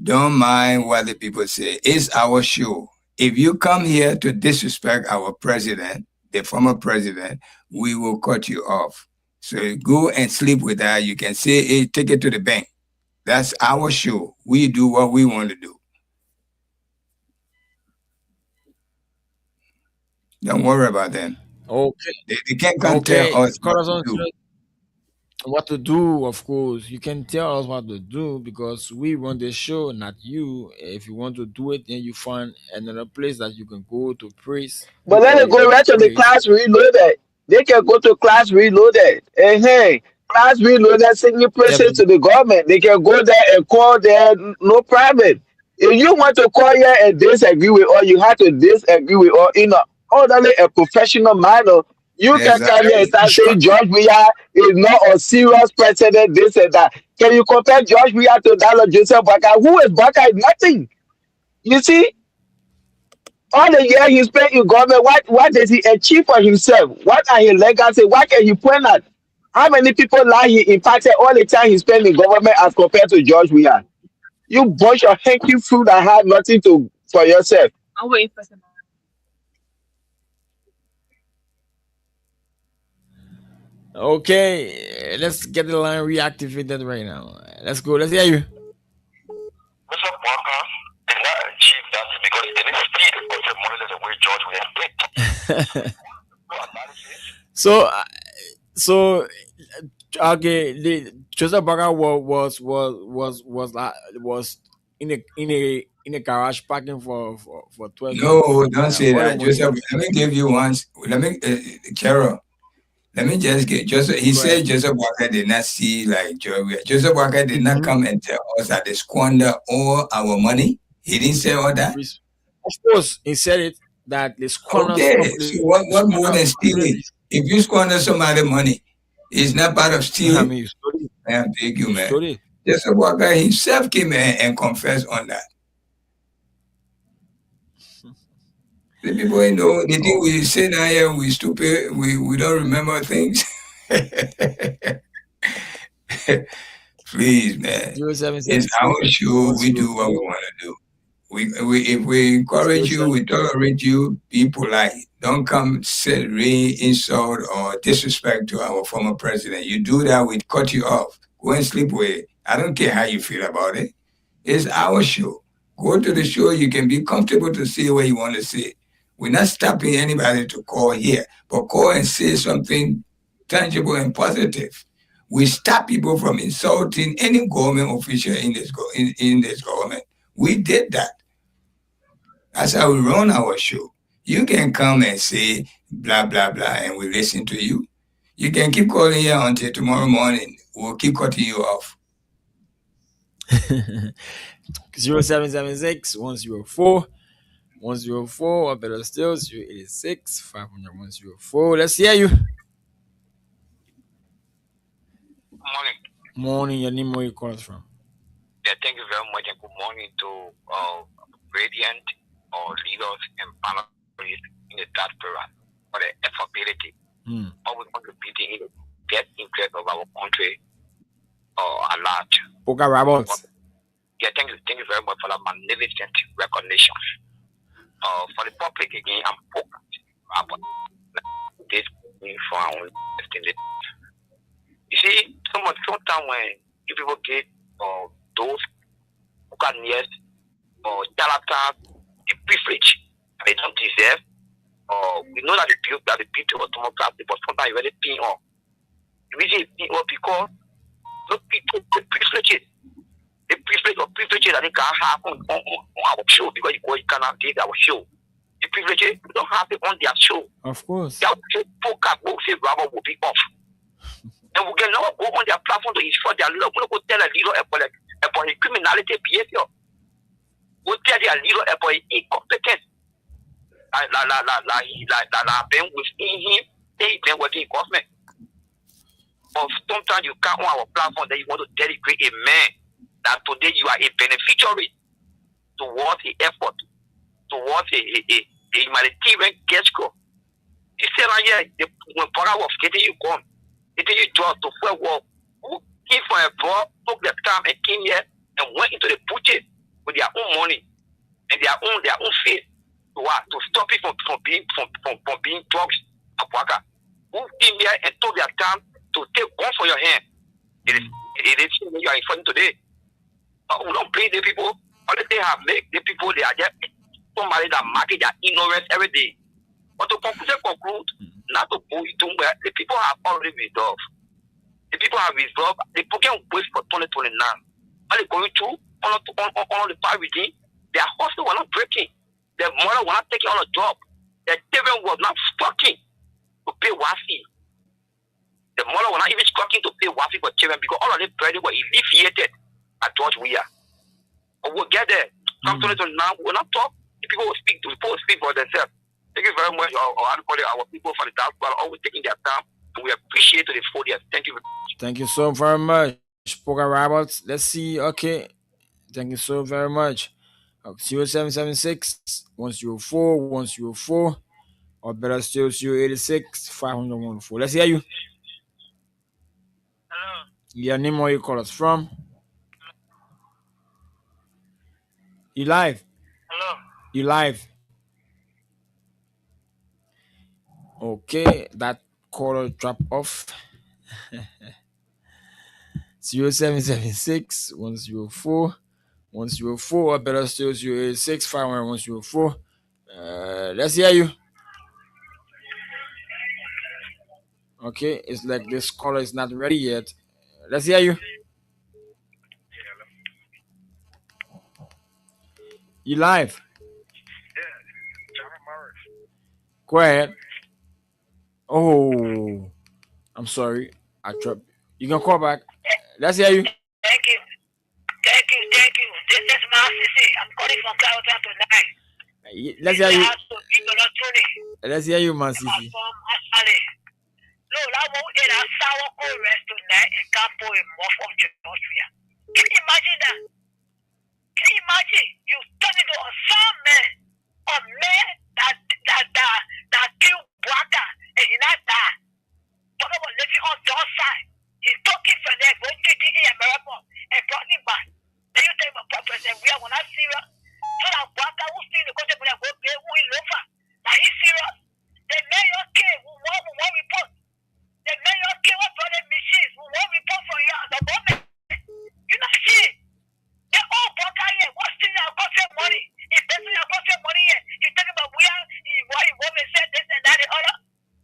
Don't mind what the people say. It's our show. If you come here to disrespect our president, the former president, we will cut you off. So go and sleep with that. You can say, hey, take it to the bank. That's our show. We do what we want to do. Don't worry about them. Okay. They can't come tell us what to do, of course. You can tell us what to do because we run the show, not you. If you want to do it, then you find another place that you can go to praise. But let it go right to the class reloaded. They can go to class reloaded. And hey, class reloaded singing praises to the government. They can go there and call there, no problem. If you want to call here and disagree with all, you have to disagree with all in a orderly and professional manner. You can come here and start saying George Weah is not a serious president, this and that. Can you compare George Weah to Donald Joseph Baka? Who is Baka? Is nothing. You see? All the year he spent in government, what does he achieve for himself? What are his legacy? What can he point at? How many people lie he impacted all the time he spent in government as compared to George Weah? You bunch of hanky fruit that have nothing to for yourself. I'm waiting for some. Okay, let's get the line reactivated right now. Let's go. Let's hear you. Mr. Walker did not achieve that because they didn't speed of the money that the way George Weah did. So, okay, Joseph Baka was in a garage parking for 12 No, don't say that. Joseph, let me give you one. Let me, Carol. Let me just get Joseph. He said Joseph Walker did not see like Joey. Joseph Walker did not come and tell us that they squander all our money. He didn't say all that. Of course, he said it that they squander Okay, so what more than stealing? If you squander somebody's money, it's not part of I stealing. mean, you stole it. Man, thank you, You man. stole it. Joseph Walker himself came and confessed on that. The people know the thing we say now here, we stupid, we don't remember things. Please, man. It's our show. We do what we want to do. If we encourage you, we tolerate you, be polite. Don't come say insult or disrespect to our former president. You do that, we cut you off. Go and sleep with it. I don't care how you feel about it. It's our show. Go to the show. You can be comfortable to say what you want to say. We're not stopping anybody to call here, but call and say something tangible and positive. We stop people from insulting any government official in this government. We did that. That's how we run our show. You can come and say blah blah blah, and we listen to you. You can keep calling here until tomorrow morning. We'll keep cutting you off. 0776 104 104 or better still 086 500 104. Let's hear you. Morning. Morning, your name, where you call us from? Yeah, thank you very much, and good morning to Radiant leaders and panelists in the diaspora for the affability. Always contributing in the best interest of our country a lot. Poker Roberts. Yeah, thank you very much for that magnificent recognition. For the public again, I'm focused about this being found. You see, sometimes when you people get those buccaneers or charlatans the privilege and they don't deserve, we know that the beauty of democracy, but sometimes you really pin on. The reason it's pin on because those people, the privileges that they can have on our show because you cannot get our show. The privileges we don't have it on their show. Of course. Their poker will say rubber will be off. And we can now go on their platform to ensure their leader. We go tell a leader about his criminality behavior. We tell their leader about his incompetence. Like been within him, they been working in government. But sometimes you can't on our platform that you want to dedicate a man that today you are a beneficiary towards the effort, towards a humanitarian gesture. You say like when Bora was getting you gone. It is just to full work. Who came from abroad, took their time and came here and went into the butcher with their own money and their own faith to stop it from being drugs at Waka. Who came here and took their time to take one for your hand. It is you are in front today. We don't blame the people. All they have made the people they are just somebody that market their ignorance every day. But to conclude, not to go to where the people have already resolved. The people have resolved. The people can wait for 2029. Are they going through on the parity? Their hustle were not breaking. Their mother were not taking on a job. Their children were not struggling to pay WAFI. The mother were not even struggling to pay WAFI for children because all of them barely were alleviated at George Weah. But we'll get there. Come 2029, we'll not talk. The people will speak for themselves. Thank you very much, our people for the diaspora always taking their time, and we appreciate the 4 years. Thank you very much. Thank you so very much, Poker Roberts. Let's see. Okay. Thank you so very much. 0776 104 104 or better still 086 500 Let's hear you. Hello. Your name, where you call us from? You live. Hello. You live. Okay, that caller drop off. 0776 104 104 or better still 086 500 104. Let's hear you. Okay, it's like this caller is not ready yet. Let's hear you. You live. Go ahead. Oh, I'm sorry. I dropped. You can call back. Let's hear you. Thank you. Thank you. Thank you. This is Marcy. I'm calling from Clouds tonight. Let's hear you. Tony. Let's hear you, Masisi. From Asale. No, that won't eat a sour cold rest tonight and Campo in Moff of Georgia. Can you imagine that? Can you imagine? You turn into a some man, a man that killed Braga and he not die. Talk about living on John's side. He took it from there, go to the America and brought him back. Then you tell my purpose and we are not serious. So that Braga who's still the country but go pay who is over. Now he's serious. The mayor came who won't report. The mayor came up for the machines who won't report for you as a government. You not see it. They all Braga here. What's still your government money? If this is your government money here, you talking about why you woman said this and that and other.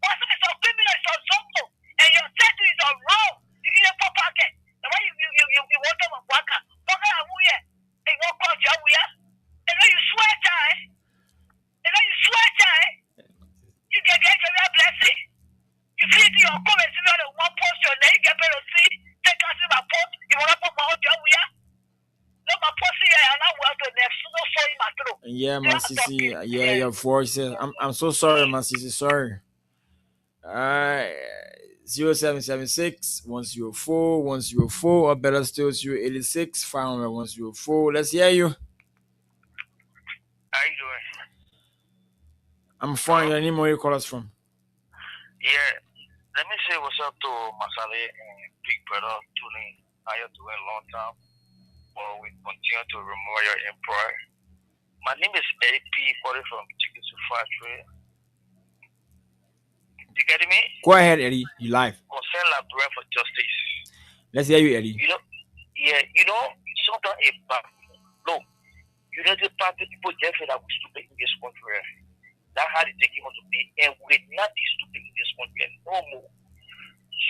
What's it's a criminal, it's a something. And your tattoo is a wrong. You need a pop pocket. The way you want to work out. Work out who here? They won't call you here. And then you swear time. And then you swear time. You can get your blessing. You see it in your comments, you know, one post your name, you get better see. Take us in my post. You want to put my own job here? No, my post here, and I'm well to next. No, so in my throat. Yeah, Masisi. Yeah, your voice. I'm so sorry, Masisi. Sorry. 0776 104 104 or better still 086 500 104. Let's hear you. How you doing? I'm fine. Your name, where you call us from? Yeah, let me say what's up to Masale and Big Brother Tony. How you doing? Long time. Well, we continue to remember your employer. My name is AP, calling from Chicken to Factory. You getting me? Go ahead, Eddie. You live. Concern Librarian for Justice. Let's hear you, Eddie. You know, sometimes the party people just feel that we're stupid in this country. That's how they take him to be, and we're not be stupid in this country no more.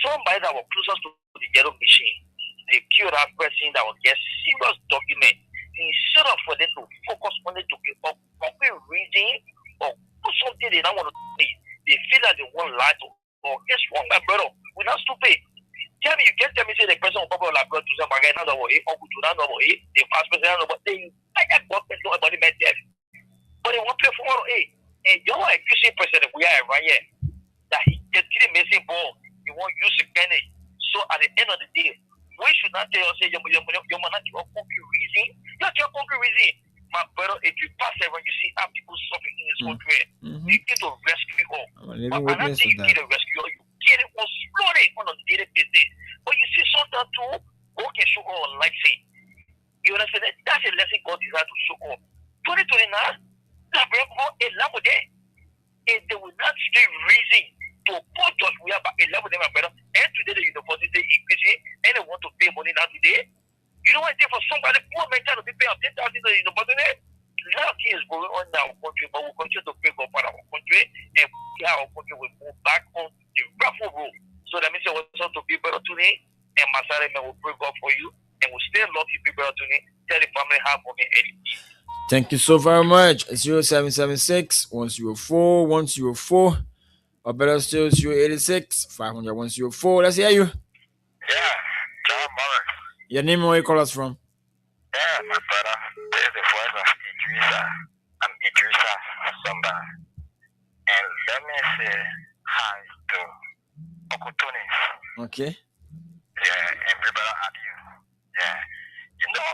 Somebody that was closest to the yellow machine, they killed that person that will get serious document. Instead of for them to focus on it to get up, reading or put something they don't want to say, they feel that they won't lie to. Or guess what, my brother? We're not stupid. Tell me, you can't tell me say the person will probably like to somebody another way, uncle to another way, the past person another way, they like that government nobody met them. But they want to pay for all and you know accusing president we are right here that he didn't missing ball, he won't use the penny. So at the end of the day, we should not tell us say you're not your concrete reason. You're your concrete reason. My brother, if you pass it when you see how people suffering in this country, you get to rescue all. But another thing you get to rescue all, you get it on slowly on a daily basis. But you see something too, God can show all like say. You understand that? That's a lesson God desires to show all. 2029, and they will not stay reason to put us we are back a level them, my brother. And today the university increasing and they want to pay money now today. You know what I think for somebody poor man trying to be paying 10,000 to the university? Nothing is going on in our country, but we'll continue to pay for our country and our country will move back on the rightful road. So that means what's up to people today and Masare will pray God for you and we'll still love you people today. Tell the family how for me Eddie. Thank you so very much. 0776 104 104 or better still 086 500 104. Let's hear you. Yeah, John Morris. Your name and where you call us from? Yeah, my brother. This is the voice of Idrissa. I'm Idrissa Samba. And let me say hi to Uncle Tony. Okay. Yeah, and brother Adu. Yeah. You know,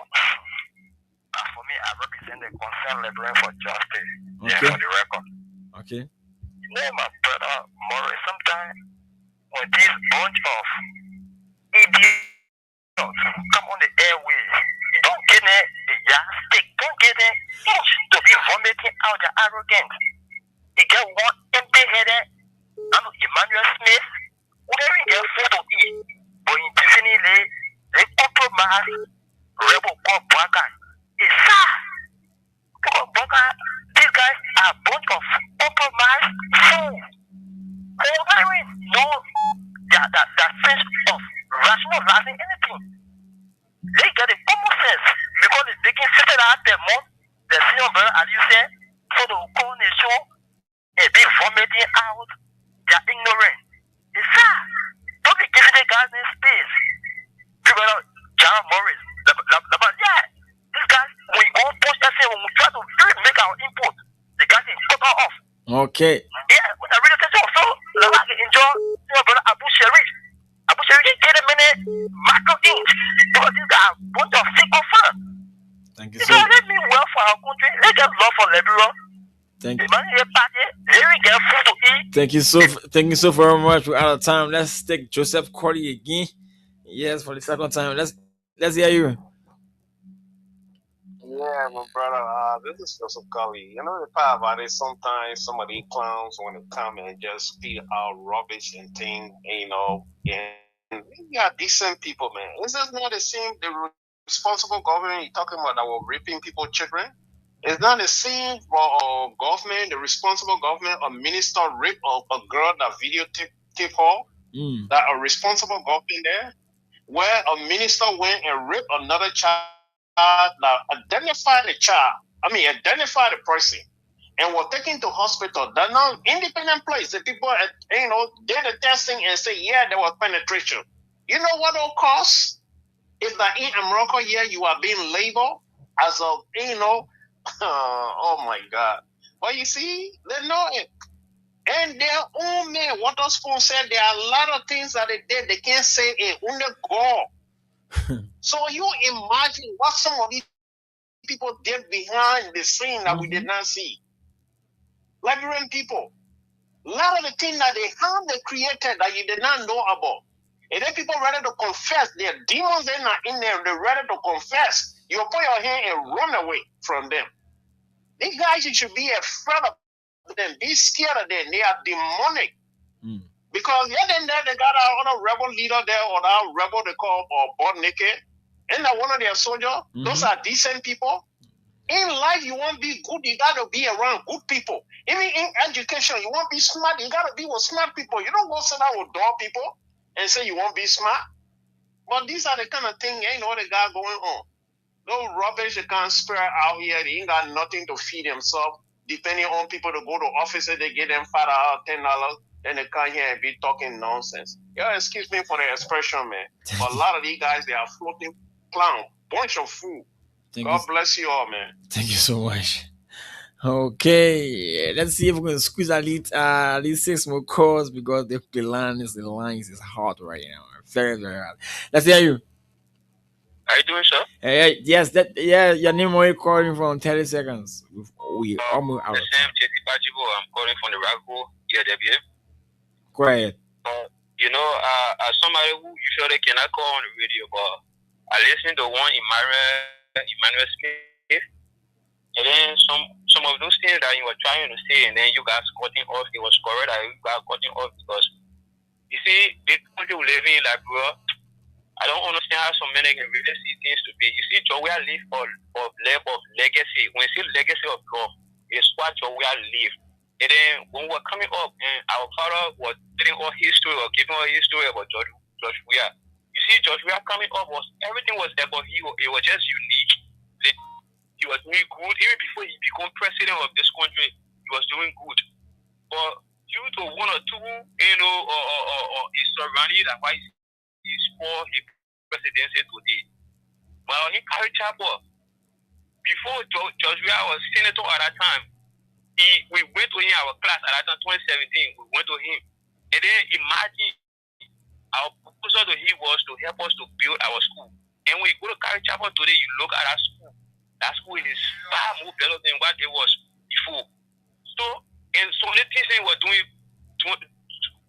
for me, I represent the concerned librarian for justice. Okay. Yeah, for the record. Okay. You know, my brother Morris, sometimes when this bunch of idiots come on the airway, you don't get it, the yardstick, don't get it, to be vomiting out the arrogance. You get one empty-headed, Emmanuel Smith, wearing their photo eat, but in Tiffany, they compromise rebel called Braga. It's sad. Because Braga, these guys are a bunch of compromised fools. No, that sense of rationalizing anything. They get the common sense because they can set it out their mouth, the senior brother, as you said, so they will go on the show and be vomiting out their ignorance. It's sad. see the guy's name Space. People know John Morris. Yeah, this guy, when we go post that, when we try to make our input, the guy is cut off. Okay. Yeah, when I read the text also, I can enjoy your brother Abu Sharif. Abu Sharif get a minute, macro things. Because these guys are a bunch of sick of fun. Thank you so so much. Let me well for our country. Let us love for Liberia. Thank you so very much. We're out of time. Let's take Joseph Cordy again. Yes, for the second time. Let's hear you. Yeah, my brother. This is Joseph Cully. You know the part about it. Sometimes some of these clowns want to come and just speak out rubbish and things, and we are decent people, man. Is this not the same? The responsible government you're talking about that were raping people's children? It's not the same for government, the responsible government, a minister rape a girl that videotape her, that a responsible government there, where a minister went and raped another child, that identify the person, and were taken to hospital. They're not independent place. The people, did the testing and say, yeah, there was penetration. You know what it'll cost? If that in America here, you are being labeled as a, oh my God. But you see, they know it. And their own man, what Osborne said, there are a lot of things that they did, they can't say it. Only God. So you imagine what some of these people did behind the scene that we did not see. Liberian people. A lot of the things that they created that you did not know about. And then people ready to confess. Their demons are not in there. They're ready to confess. You put your hand and run away from them. These guys, you should be afraid of them. Be scared of them. They are demonic. Because then they got our other rebel leader there, or our rebel they call Bob Naked. And that one of their soldiers. Those are decent people. In life, you want to be good, you got to be around good people. Even in education, you want to be smart, you got to be with smart people. You don't go sit down with dull people and say you won't be smart. But these are the kind of things, ain't what they got going on. No rubbish they can't spare out here. They ain't got nothing to feed themselves. Depending on people to go to offices, they get them $5, $10. Then they come here and be talking nonsense. Yeah, excuse me for the expression, man. But a lot of these guys, they are floating clown, bunch of fool. God bless you all, man. Thank you so much. Okay, let's see if we can squeeze at least 6 more calls, because the line is hot right now. Very, very hot. Let's hear you. How you doing, sir? Yes, your name, where you calling from? 30 seconds. We almost out. The same JT Pajibo. I'm calling from the Rago EW. Quiet. As somebody who usually cannot call on the radio, but I listen to one Emmanuel Smith, and then some of those things that you were trying to say, and then you guys cutting off. It was correct that you guys cutting off, because you see, the country we live in, like, bro, I don't understand how so many can really see things to be. You see, Joya live of legacy. When you see legacy of love, it's what Joya live. And then when we were coming up, and our father was telling our history or giving our history about George Weah. You see, George Weah coming up everything was there, but it was just unique. He was doing good. Even before he became president of this country, he was doing good. But due to one or two, or his surrounding, that's why he's for his presidency today. Well, he carried chapel. Before George Weah was senator at that time, we went to him, our class at that time, 2017, we went to him. And then imagine, our proposal to him was to help us to build our school. And when you go to Carrie Chapel today, you look at that school. That school is far more better than what it was before. So, and so the things they were doing,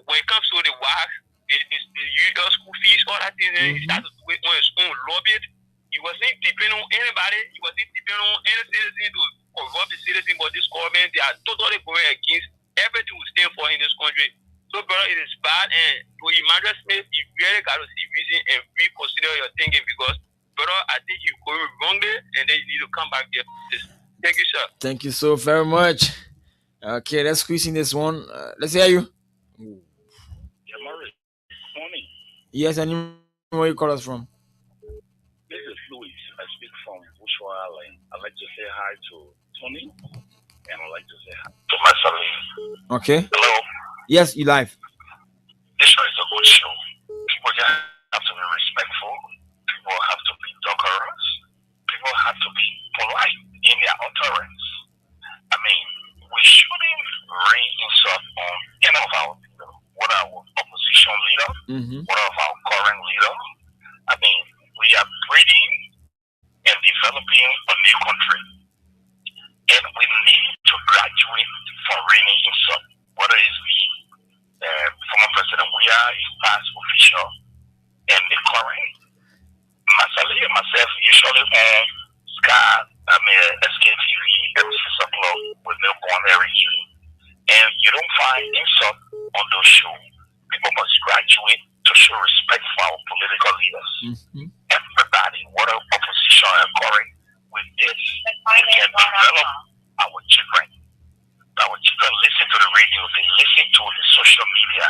when it comes to the work, the usual school fees, all that thing, he started to do it on his own, lobby it. He wasn't depending on anybody. He wasn't depending on any citizen to corrupt the citizen, but this government, they are totally going against everything we stand for in this country. So, brother, it is bad, and to Emmanuel Smith, you really got to see reason and reconsider your thinking, because, brother, I think you're going wrongly, and then you need to come back here. Thank you, sir. Thank you so very much. Okay, let's squeeze in this one. Let's hear you. Yeah, Morris. Morning. Yes, and where you call us from? This is Louis. I speak from Bushwa Island. I'd like to say hi to Tony, and I'd like to say hi to my family. Okay. Hello. Yes, you live. This show is a good show. People Mm-hmm. one of our current leaders. I mean, we are breeding and developing a new country, and we need to graduate from reigning insult. Whether it's the former president we are, his past official, and the current. Myself, usually on SKTV every 6 o'clock with Milborn every evening. And you don't find insult on those shows. People must graduate to show respect for our political leaders. Mm-hmm. Everybody, whether opposition or current, with this, we can develop our children. Our children listen to the radio, they listen to the social media.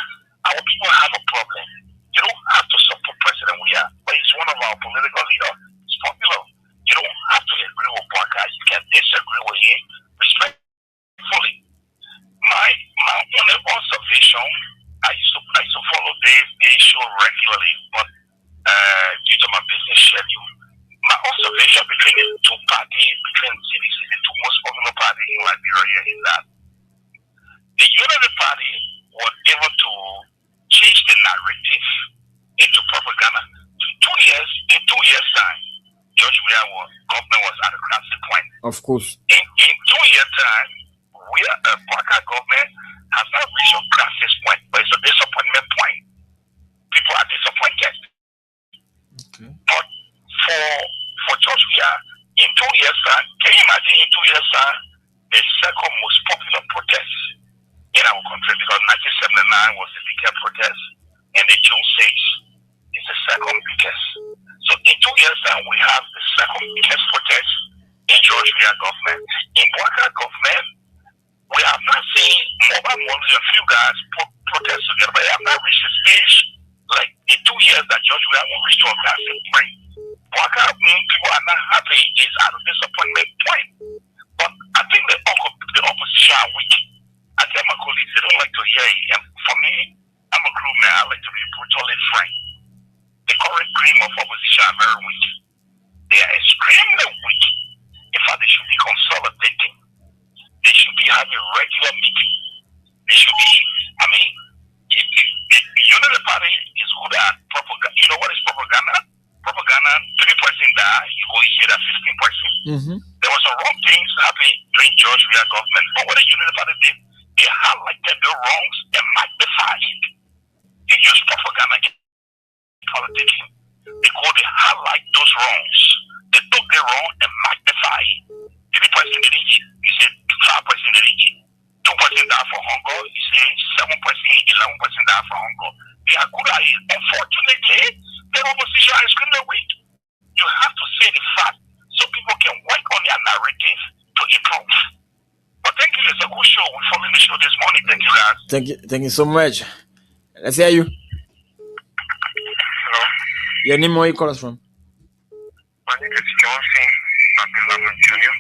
Our people have a problem. You don't have to support President Weah, but he's one of our political leaders. It's popular. You don't have to agree with Parker. You can disagree with him respectfully. My only observation, I used to follow the show regularly, but due to my business schedule, my observation between the two parties, between CDC, the two most popular parties in Liberia, is that the Unity Party was able to change the narrative into propaganda. In 2 years' time, George Weah government was at a crisis point. Of course. In 2 years' time, Parker government has not reached a crisis point, but it's a disappointment point. People are disappointed. Okay. But for George Weah, in 2 years' time, can you imagine in 2 years' time, the second most popular protest in our country, because 1979 was the biggest protest, and the June 6th is the second biggest. So in 2 years' time, we have the second biggest protest in George Weah government. In Parker government, we have not seen mobile money a few guys protest together, but they have not reached the stage like the 2 years that George Weah will reach to a massive point. Parker, people are not happy, is at a disappointment point. But I think the opposition are weak. I tell my colleagues they don't like to hear it. And for me, I'm a crew man. I like to be brutally frank. The current cream of opposition are very weak. They are extremely weak. In fact, they should be consolidating. They should be having regular meetings. They should be, the Unity Party is good at propaganda. You know what is propaganda? Propaganda, 3% die, you go hear that 15%. Mm-hmm. There was some wrong things happening during George Weah government. But what the Unity Party did, they highlighted the wrongs and magnified it. They use propaganda in politics. They highlight those wrongs. They took the wrong and magnify it. 3% didn't eat. You said 5% didn't eat. 2% died for hunger. You say 7%, 11% died for hunger. They are good at it. Unfortunately, the opposition is extremely weak. You have to say the fact so people can work on their narrative to improve. But thank you. It's a good show. We're following the show this morning. Thank you, guys. Thank you so much. Let's hear you. Hello. Your name, where you call us from? My name is Johnson Abdullah Jr.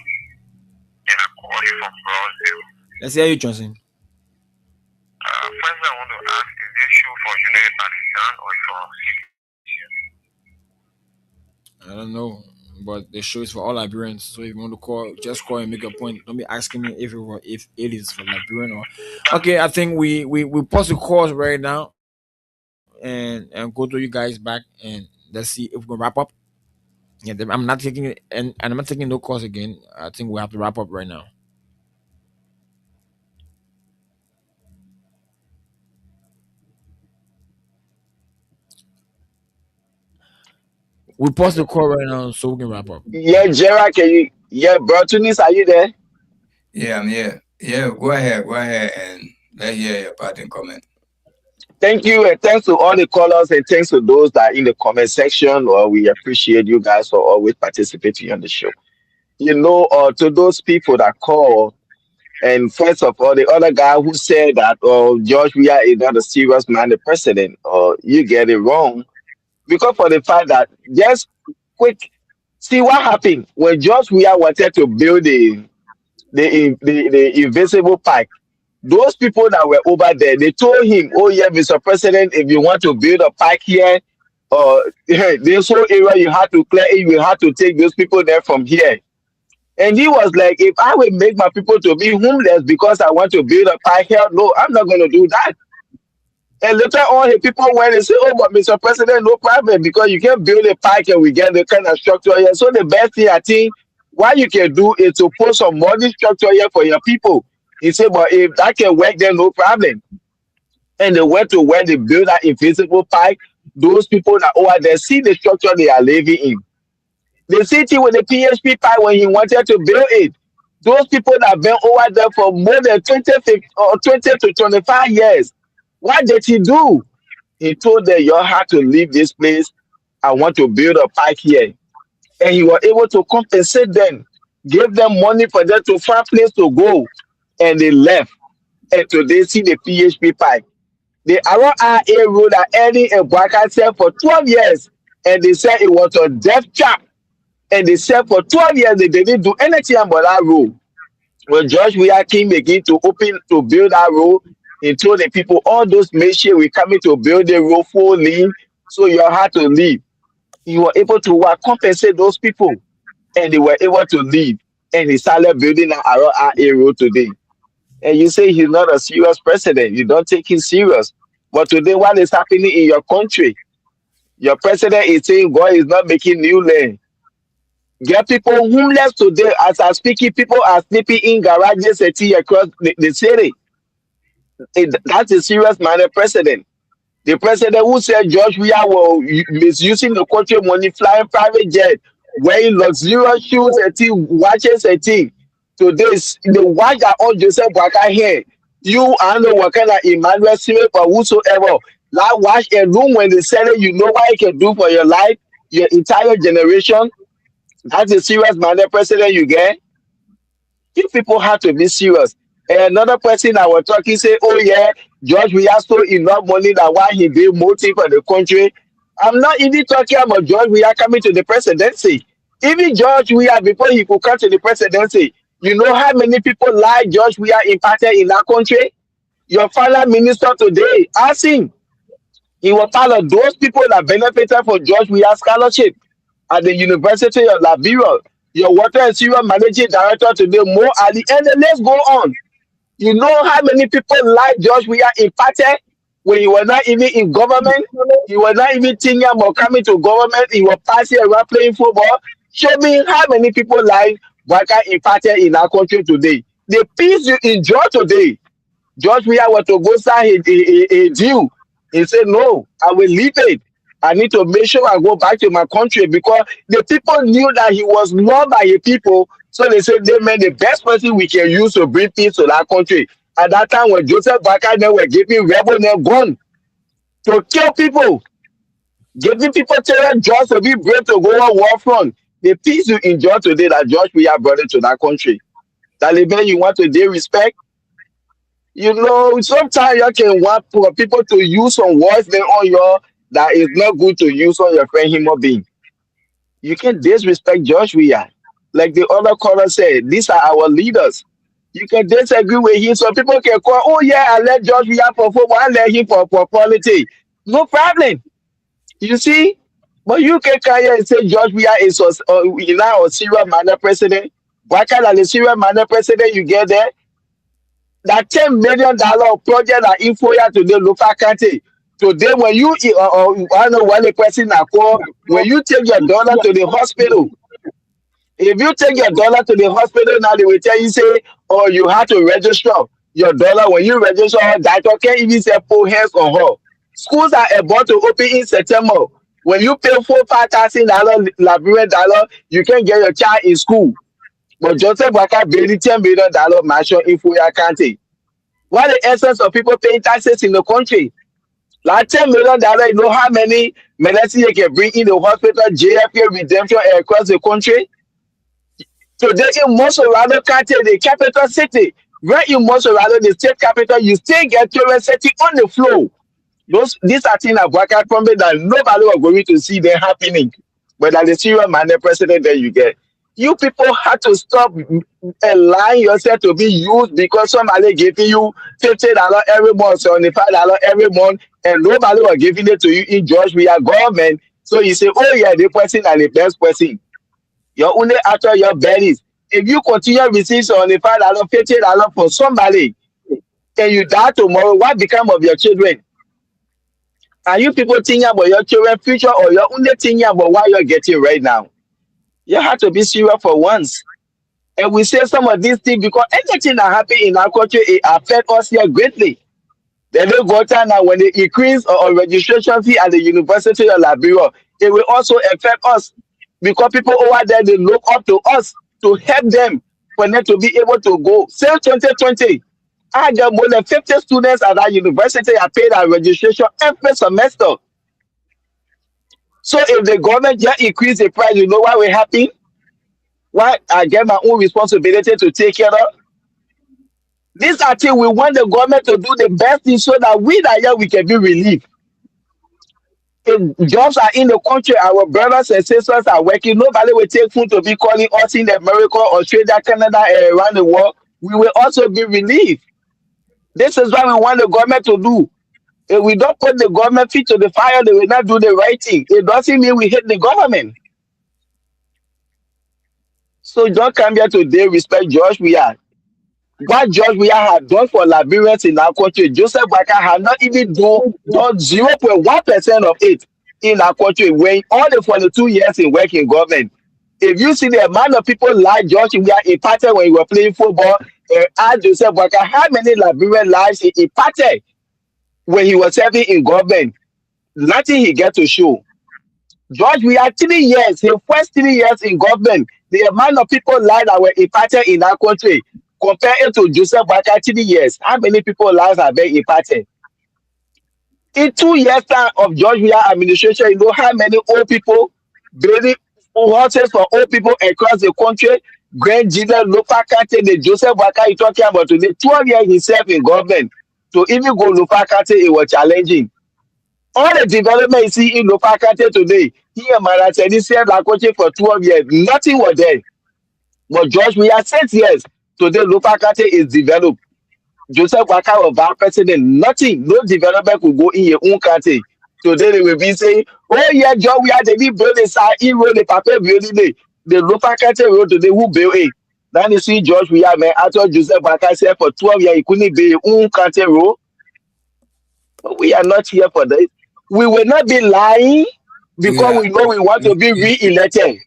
And I call you from Brazil. Let's hear you, Johnson. First, I want to ask: is this show for United Pakistan or for I don't know, but the show is for all Liberians. So if you want to call, just call and make a point. Don't be asking me if it is for Liberian or. Okay, I think we pause the calls right now, and go to you guys back, and let's see if we can wrap up. Yeah, I'm not taking it, and I'm not taking no calls again. I think we have to wrap up right now. We pause the call right now so we can wrap up. Yeah, Gerald, bro, Tunis, are you there? Yeah, I'm here. Yeah, go ahead, and let's hear your parting comment. Thank you, and thanks to all the callers, and thanks to those that are in the comment section. We appreciate you guys for always participating on the show. To those people that call, and first of all, the other guy who said that George Weah is not a serious-minded president, you get it wrong. Because for the fact that, just quick, see what happened when George Weah wanted to build the invisible park. Those people that were over there, they told him, "Oh yeah, Mr. President, if you want to build a park here, this whole area you have to clear it. You have to take those people there from here." And he was like, "If I will make my people to be homeless because I want to build a park here, no, I'm not going to do that." And later on, the people went and say, "Oh, but Mr. President, no problem because you can build a park and we get the kind of structure here." So the best thing I think what you can do is to put some money structure here for your people. He said, "But if that can work, then no problem." And they went to where they build that invisible park. Those people that over there see the structure they are living in. The city with the PHP pipe when he wanted to build it. Those people that have been over there for more than 20 to 25 years. What did he do? He told them, "You have to leave this place. I want to build a park here." And he was able to compensate them, give them money for them to find place to go. And they left. And today see the PHP pipe. The RRA road that Eddie and Baka said for 12 years. And they said it was a death trap. And they said for 12 years they didn't do anything about that road. When George Weah came again to build that road, he told the people all those machines were coming to build the road fully, so you had to leave. You were able to compensate those people, and they were able to leave. And he started building an RRA road today. And you say he's not a serious president. You don't take him serious. But today, what is happening in your country? Your president is saying God is not making new land. Get people homeless today. As I'm speaking, people are sleeping in garages city across the city. That's a serious minded president. The president who said George Weah was misusing the country money, flying private jet, wearing luxurious shoes and thing, watches and thing. Today, the watch that on Joseph Baka here, you and the worker like Emmanuel Smith or whosoever, that watch a room when they sell it, you know what it can do for your life, your entire generation. That's a serious minded president you get. You people have to be serious. And another person I was talking say, "Oh yeah, George, we have so enough money that why he did more thing for the country." I'm not even talking about George. We are coming to the presidency. Even George, we are before he could come to the presidency. You know how many people like George we are impacted in that country? Your father minister today, ask him. He was part of those people that benefited from George Weah scholarship at the University of Liberia. Your water and sewer managing director today, Mo Ali, and the list go on. You know how many people like George Weah impacted when you were not even in government? You were not even thinking about coming to government. You were passing around playing football. Show me how many people like Waka impacted in our country today. The peace you enjoy today, George Weah was to go sign a deal. He said, "No, I will leave it. I need to make sure I go back to my country," because the people knew that he was loved by the people. So they said they made the best person we can use to bring peace to that country. At that time, when Joseph Baka they were giving rebel their gun to kill people, giving people terror jobs to be brave to go on war front. The peace you enjoy today that George Weah brought it to that country. Taliban, you want to dey respect? You know, sometimes you can want for people to use some words then on your that is not good to use on your friend human being. You can disrespect George Weah. Like the other caller said, these are our leaders. You can disagree with him. Some people can call, "Oh yeah, I let George Weah for football, I let him for politics." No problem. You see? But you can come here and say George Weah is now a serial manner president. Why can't a serial manner president you get there? That $10 million project that info here to the local country. Today, when you I don't know what the person I call, when you take your daughter to the hospital, if you take your daughter to the hospital now, they will tell you say, "Oh, you have to register your daughter." When you register her, doctor can't even say put hands on her. Schools are about to open in September. When you pay $4,000 Liberian dollar, you can get your child in school. But Joseph Waka barely $10 million mansion in Fuya County. What the essence of people paying taxes in the country? Like $10 million, you know how many medicine you can bring in the hospital, JFK redemption across the country? Today in Mosorado County, the capital city, right in Mosorado, the state capital, you still get children sitting on the floor. These are things that Waka promised that nobody was going to see them happening. But as the serial minded president that you get, you people have to stop allowing yourself to be used because somebody giving you $50 every month, $75 every month, and nobody was giving it to you in George Weah government. So you say, "Oh yeah, the person are the best person." You're only after your bellies. If you continue receiving $75, $50 for somebody, and you die tomorrow, what become of your children? Are you people thinking about your children's future, or you're only thinking about what you're getting right now? You have to be serious for once. And we say some of these things because anything that happen in our country, it affect us here greatly. They don't go down now when they increase or registration fee at the University of Liberia, it will also affect us because people over there they look up to us to help them for them to be able to go. Say 2020, I got more than 50 students at that university. I paid our registration every semester. So if the government just increase the price, you know what will happen? Why I get my own responsibility to take care of. These are things we want the government to do the best thing so that we that here we can be relieved. If jobs are in the country, our brothers and sisters are working. Nobody will take food to be calling us in America, Australia, Canada, and around the world. We will also be relieved. This is what we want the government to do. If we don't put the government feet to the fire, they will not do the right thing. It doesn't mean we hate the government. So don't come here today, respect George Weah. What George Weah had done for Liberians in our country, Joseph Baka had not even done 0.1% of it in our country when all the 42 years in working government. If you see the amount of people like George Weah impacted when he was playing football, and Joseph Baka, how many Liberian lives he impacted when he was serving in government? Nothing he get to show. George, we are 3 years, his first 3 years in government, the amount of people lives that were impacted in our country, compared to Joseph Baka 3 years, how many people lives have been impacted? In 2 years time of George Weah administration, you know how many old people building houses for old people across the country, Grand Jesus, local country, the Joseph Baka you talking about today, 12 years himself in government. To even go local country, it was challenging. All the development you see in local country today, here Maratini served like coaching for 12 years, nothing was there. But George, we are 6 years. Today, local country is developed. Joseph Waka was vice president, nothing, no development could go in your own country. Today, they will be saying, oh, yeah, John, we are the big building side, he wrote the paper building the local country road today, who built it. Then you see George, we are, man, after Joseph Waka said for 12 years, he couldn't build his own country road. But we are not here for this. We will not be lying We because are we know we want to be re-elected.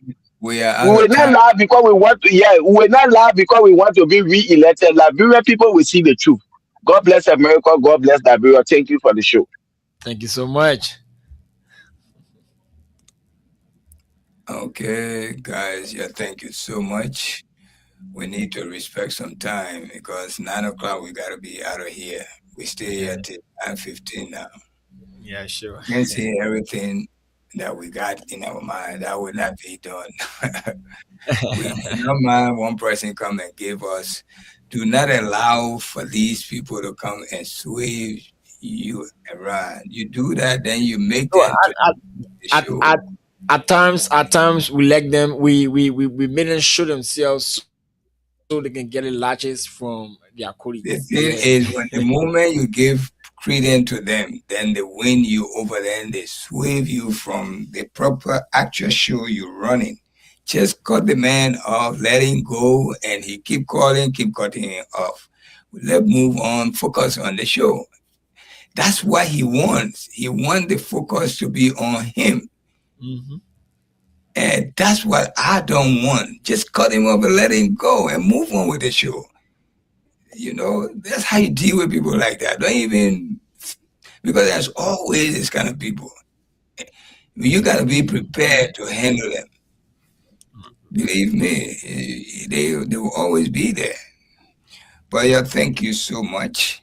we are We out will of not time. laugh because we want to, yeah, we will not laugh because we want to be re-elected. Liberian people will see the truth. God bless America. God bless Liberia. Thank you for the show. Thank you so much. Okay, guys, yeah, thank you so much. We need to respect some time because 9 o'clock we gotta be out of here. We stay here Yeah, till 9:15 now. yeah, sure. Can't say everything that we got in our mind. That would not be done. We cannot mind one person come and give us. Do not allow for these people to come and sway you around. You do that, then you make No, them to the at, show. at, at times we let them we made them show themselves so they can get the latches from their The colleagues. thing Yeah. is, when the moment you give credence to them, then they win you over, then they swerve you from the proper actual show you're running. Just cut the man off, let him go, and he keep calling, keep cutting him off. Let's move on, focus on the show. That's what he wants. He wants the focus to be on him. Hmm. And that's what I don't want. Just cut him off and let him go and move on with the show. That's how you deal with people like that. Don't even, because there's always this kind of people. You got to be prepared to handle them. Believe me, they will always be there. But yeah, thank you so much.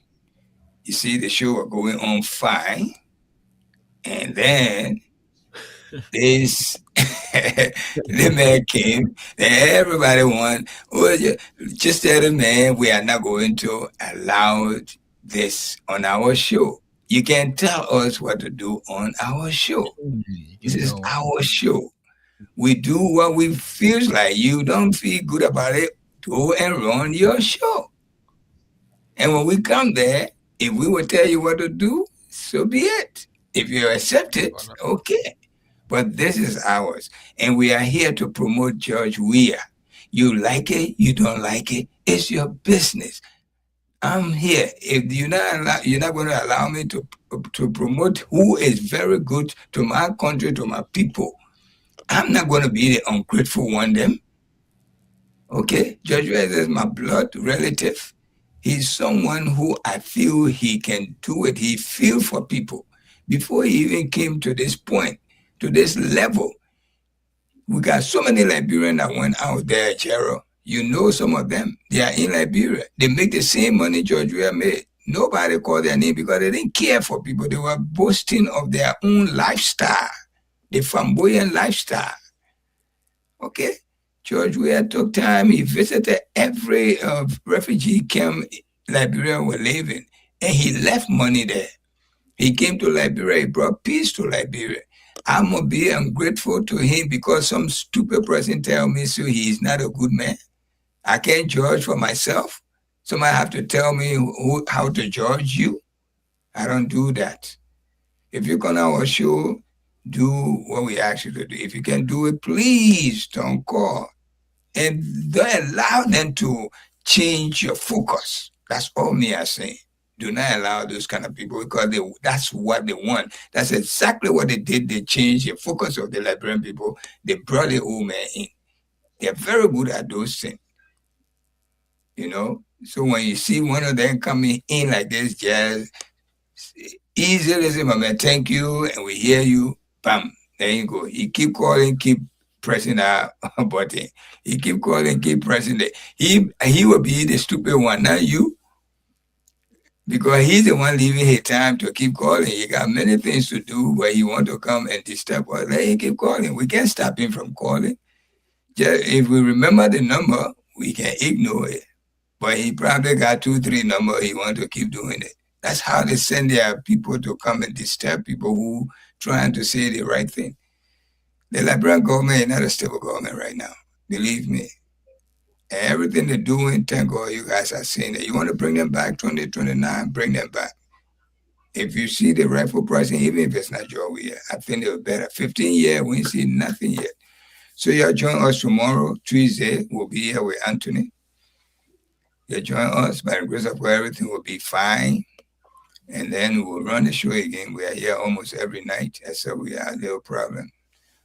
You see, the show are going on fine. And then this the man came, then everybody won. Well, just tell the man we are not going to allow this on our show. You can tell us what to do on our show. You This can is tell. our show. We do what we feel like. You don't feel good about it, go and run your show. And when we come there, if we will tell you what to do, so be it. If you accept it, okay. But this is ours. And we are here to promote George Weah. You like it, you don't like it, it's your business. I'm here. If you're not going to allow me to promote who is very good to my country, to my people, I'm not going to be the ungrateful one. Them, okay? Judge West is my blood relative. He's someone who I feel he can do it. He feel for people before he even came to this point, to this level. We got so many Liberians that went out there, Gerald. You know some of them. They are in Liberia. They make the same money George Weah made. Nobody called their name because they didn't care for people. They were boasting of their own lifestyle, the flamboyant lifestyle. Okay? George Weah took time. He visited every refugee camp Liberia were living, and he left money there. He came to Liberia. He brought peace to Liberia. I'm gonna be ungrateful to him because some stupid person tell me so he is not a good man. I can't judge for myself. Somebody have to tell me how to judge you. I don't do that. If you come on our show, do what we ask you to do. If you can do it, please don't call. And don't allow them to change your focus. That's all me I say. Do not allow those kind of people because that's what they want. That's exactly what they did. They changed the focus of the Liberian people. They brought the old man in. They're very good at those things, you know. So when you see one of them coming in like this, just easy listen, my man, thank you, and we hear you, bam, there you go. You keep calling, keep pressing that button. He keep calling, keep pressing it. He will be the stupid one, not you. Because he's the one leaving his time to keep calling. He got many things to do, but he want to come and disturb us. Let him keep calling. We can't stop him from calling. Just if we remember the number, we can ignore it. But he probably got 2, 3 number. He want to keep doing it. That's how they send their people to come and disturb people who trying to say the right thing. The Liberian government is not a stable government right now. Believe me. And everything they're doing, thank God you guys are seeing it. You want to bring them back 2029, bring them back. If you see the rightful pricing, even if it's not your way, I think it was better. 15 years, we ain't seen nothing yet. So you'll join us tomorrow, Tuesday. We'll be here with Anthony. You'll join us. By the grace of God, everything will be fine. And then we'll run the show again. We are here almost every night, so we have a little problem.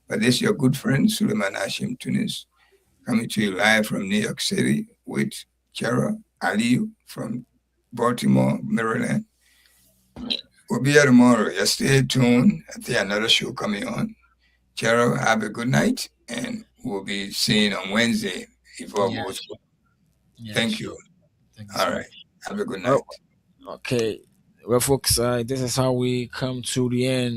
But this is your good friend, Suleiman Hashim Tunis, coming to you live from New York City with Chara Aliyu from Baltimore, Maryland. We'll be here tomorrow. Just stay tuned. I think another show coming on. Chara, have a good night, and we'll be seeing on Wednesday if all goes well. Thank you. Thank you All so right. much. Have a good night. Okay. Well, folks, this is how we come to the end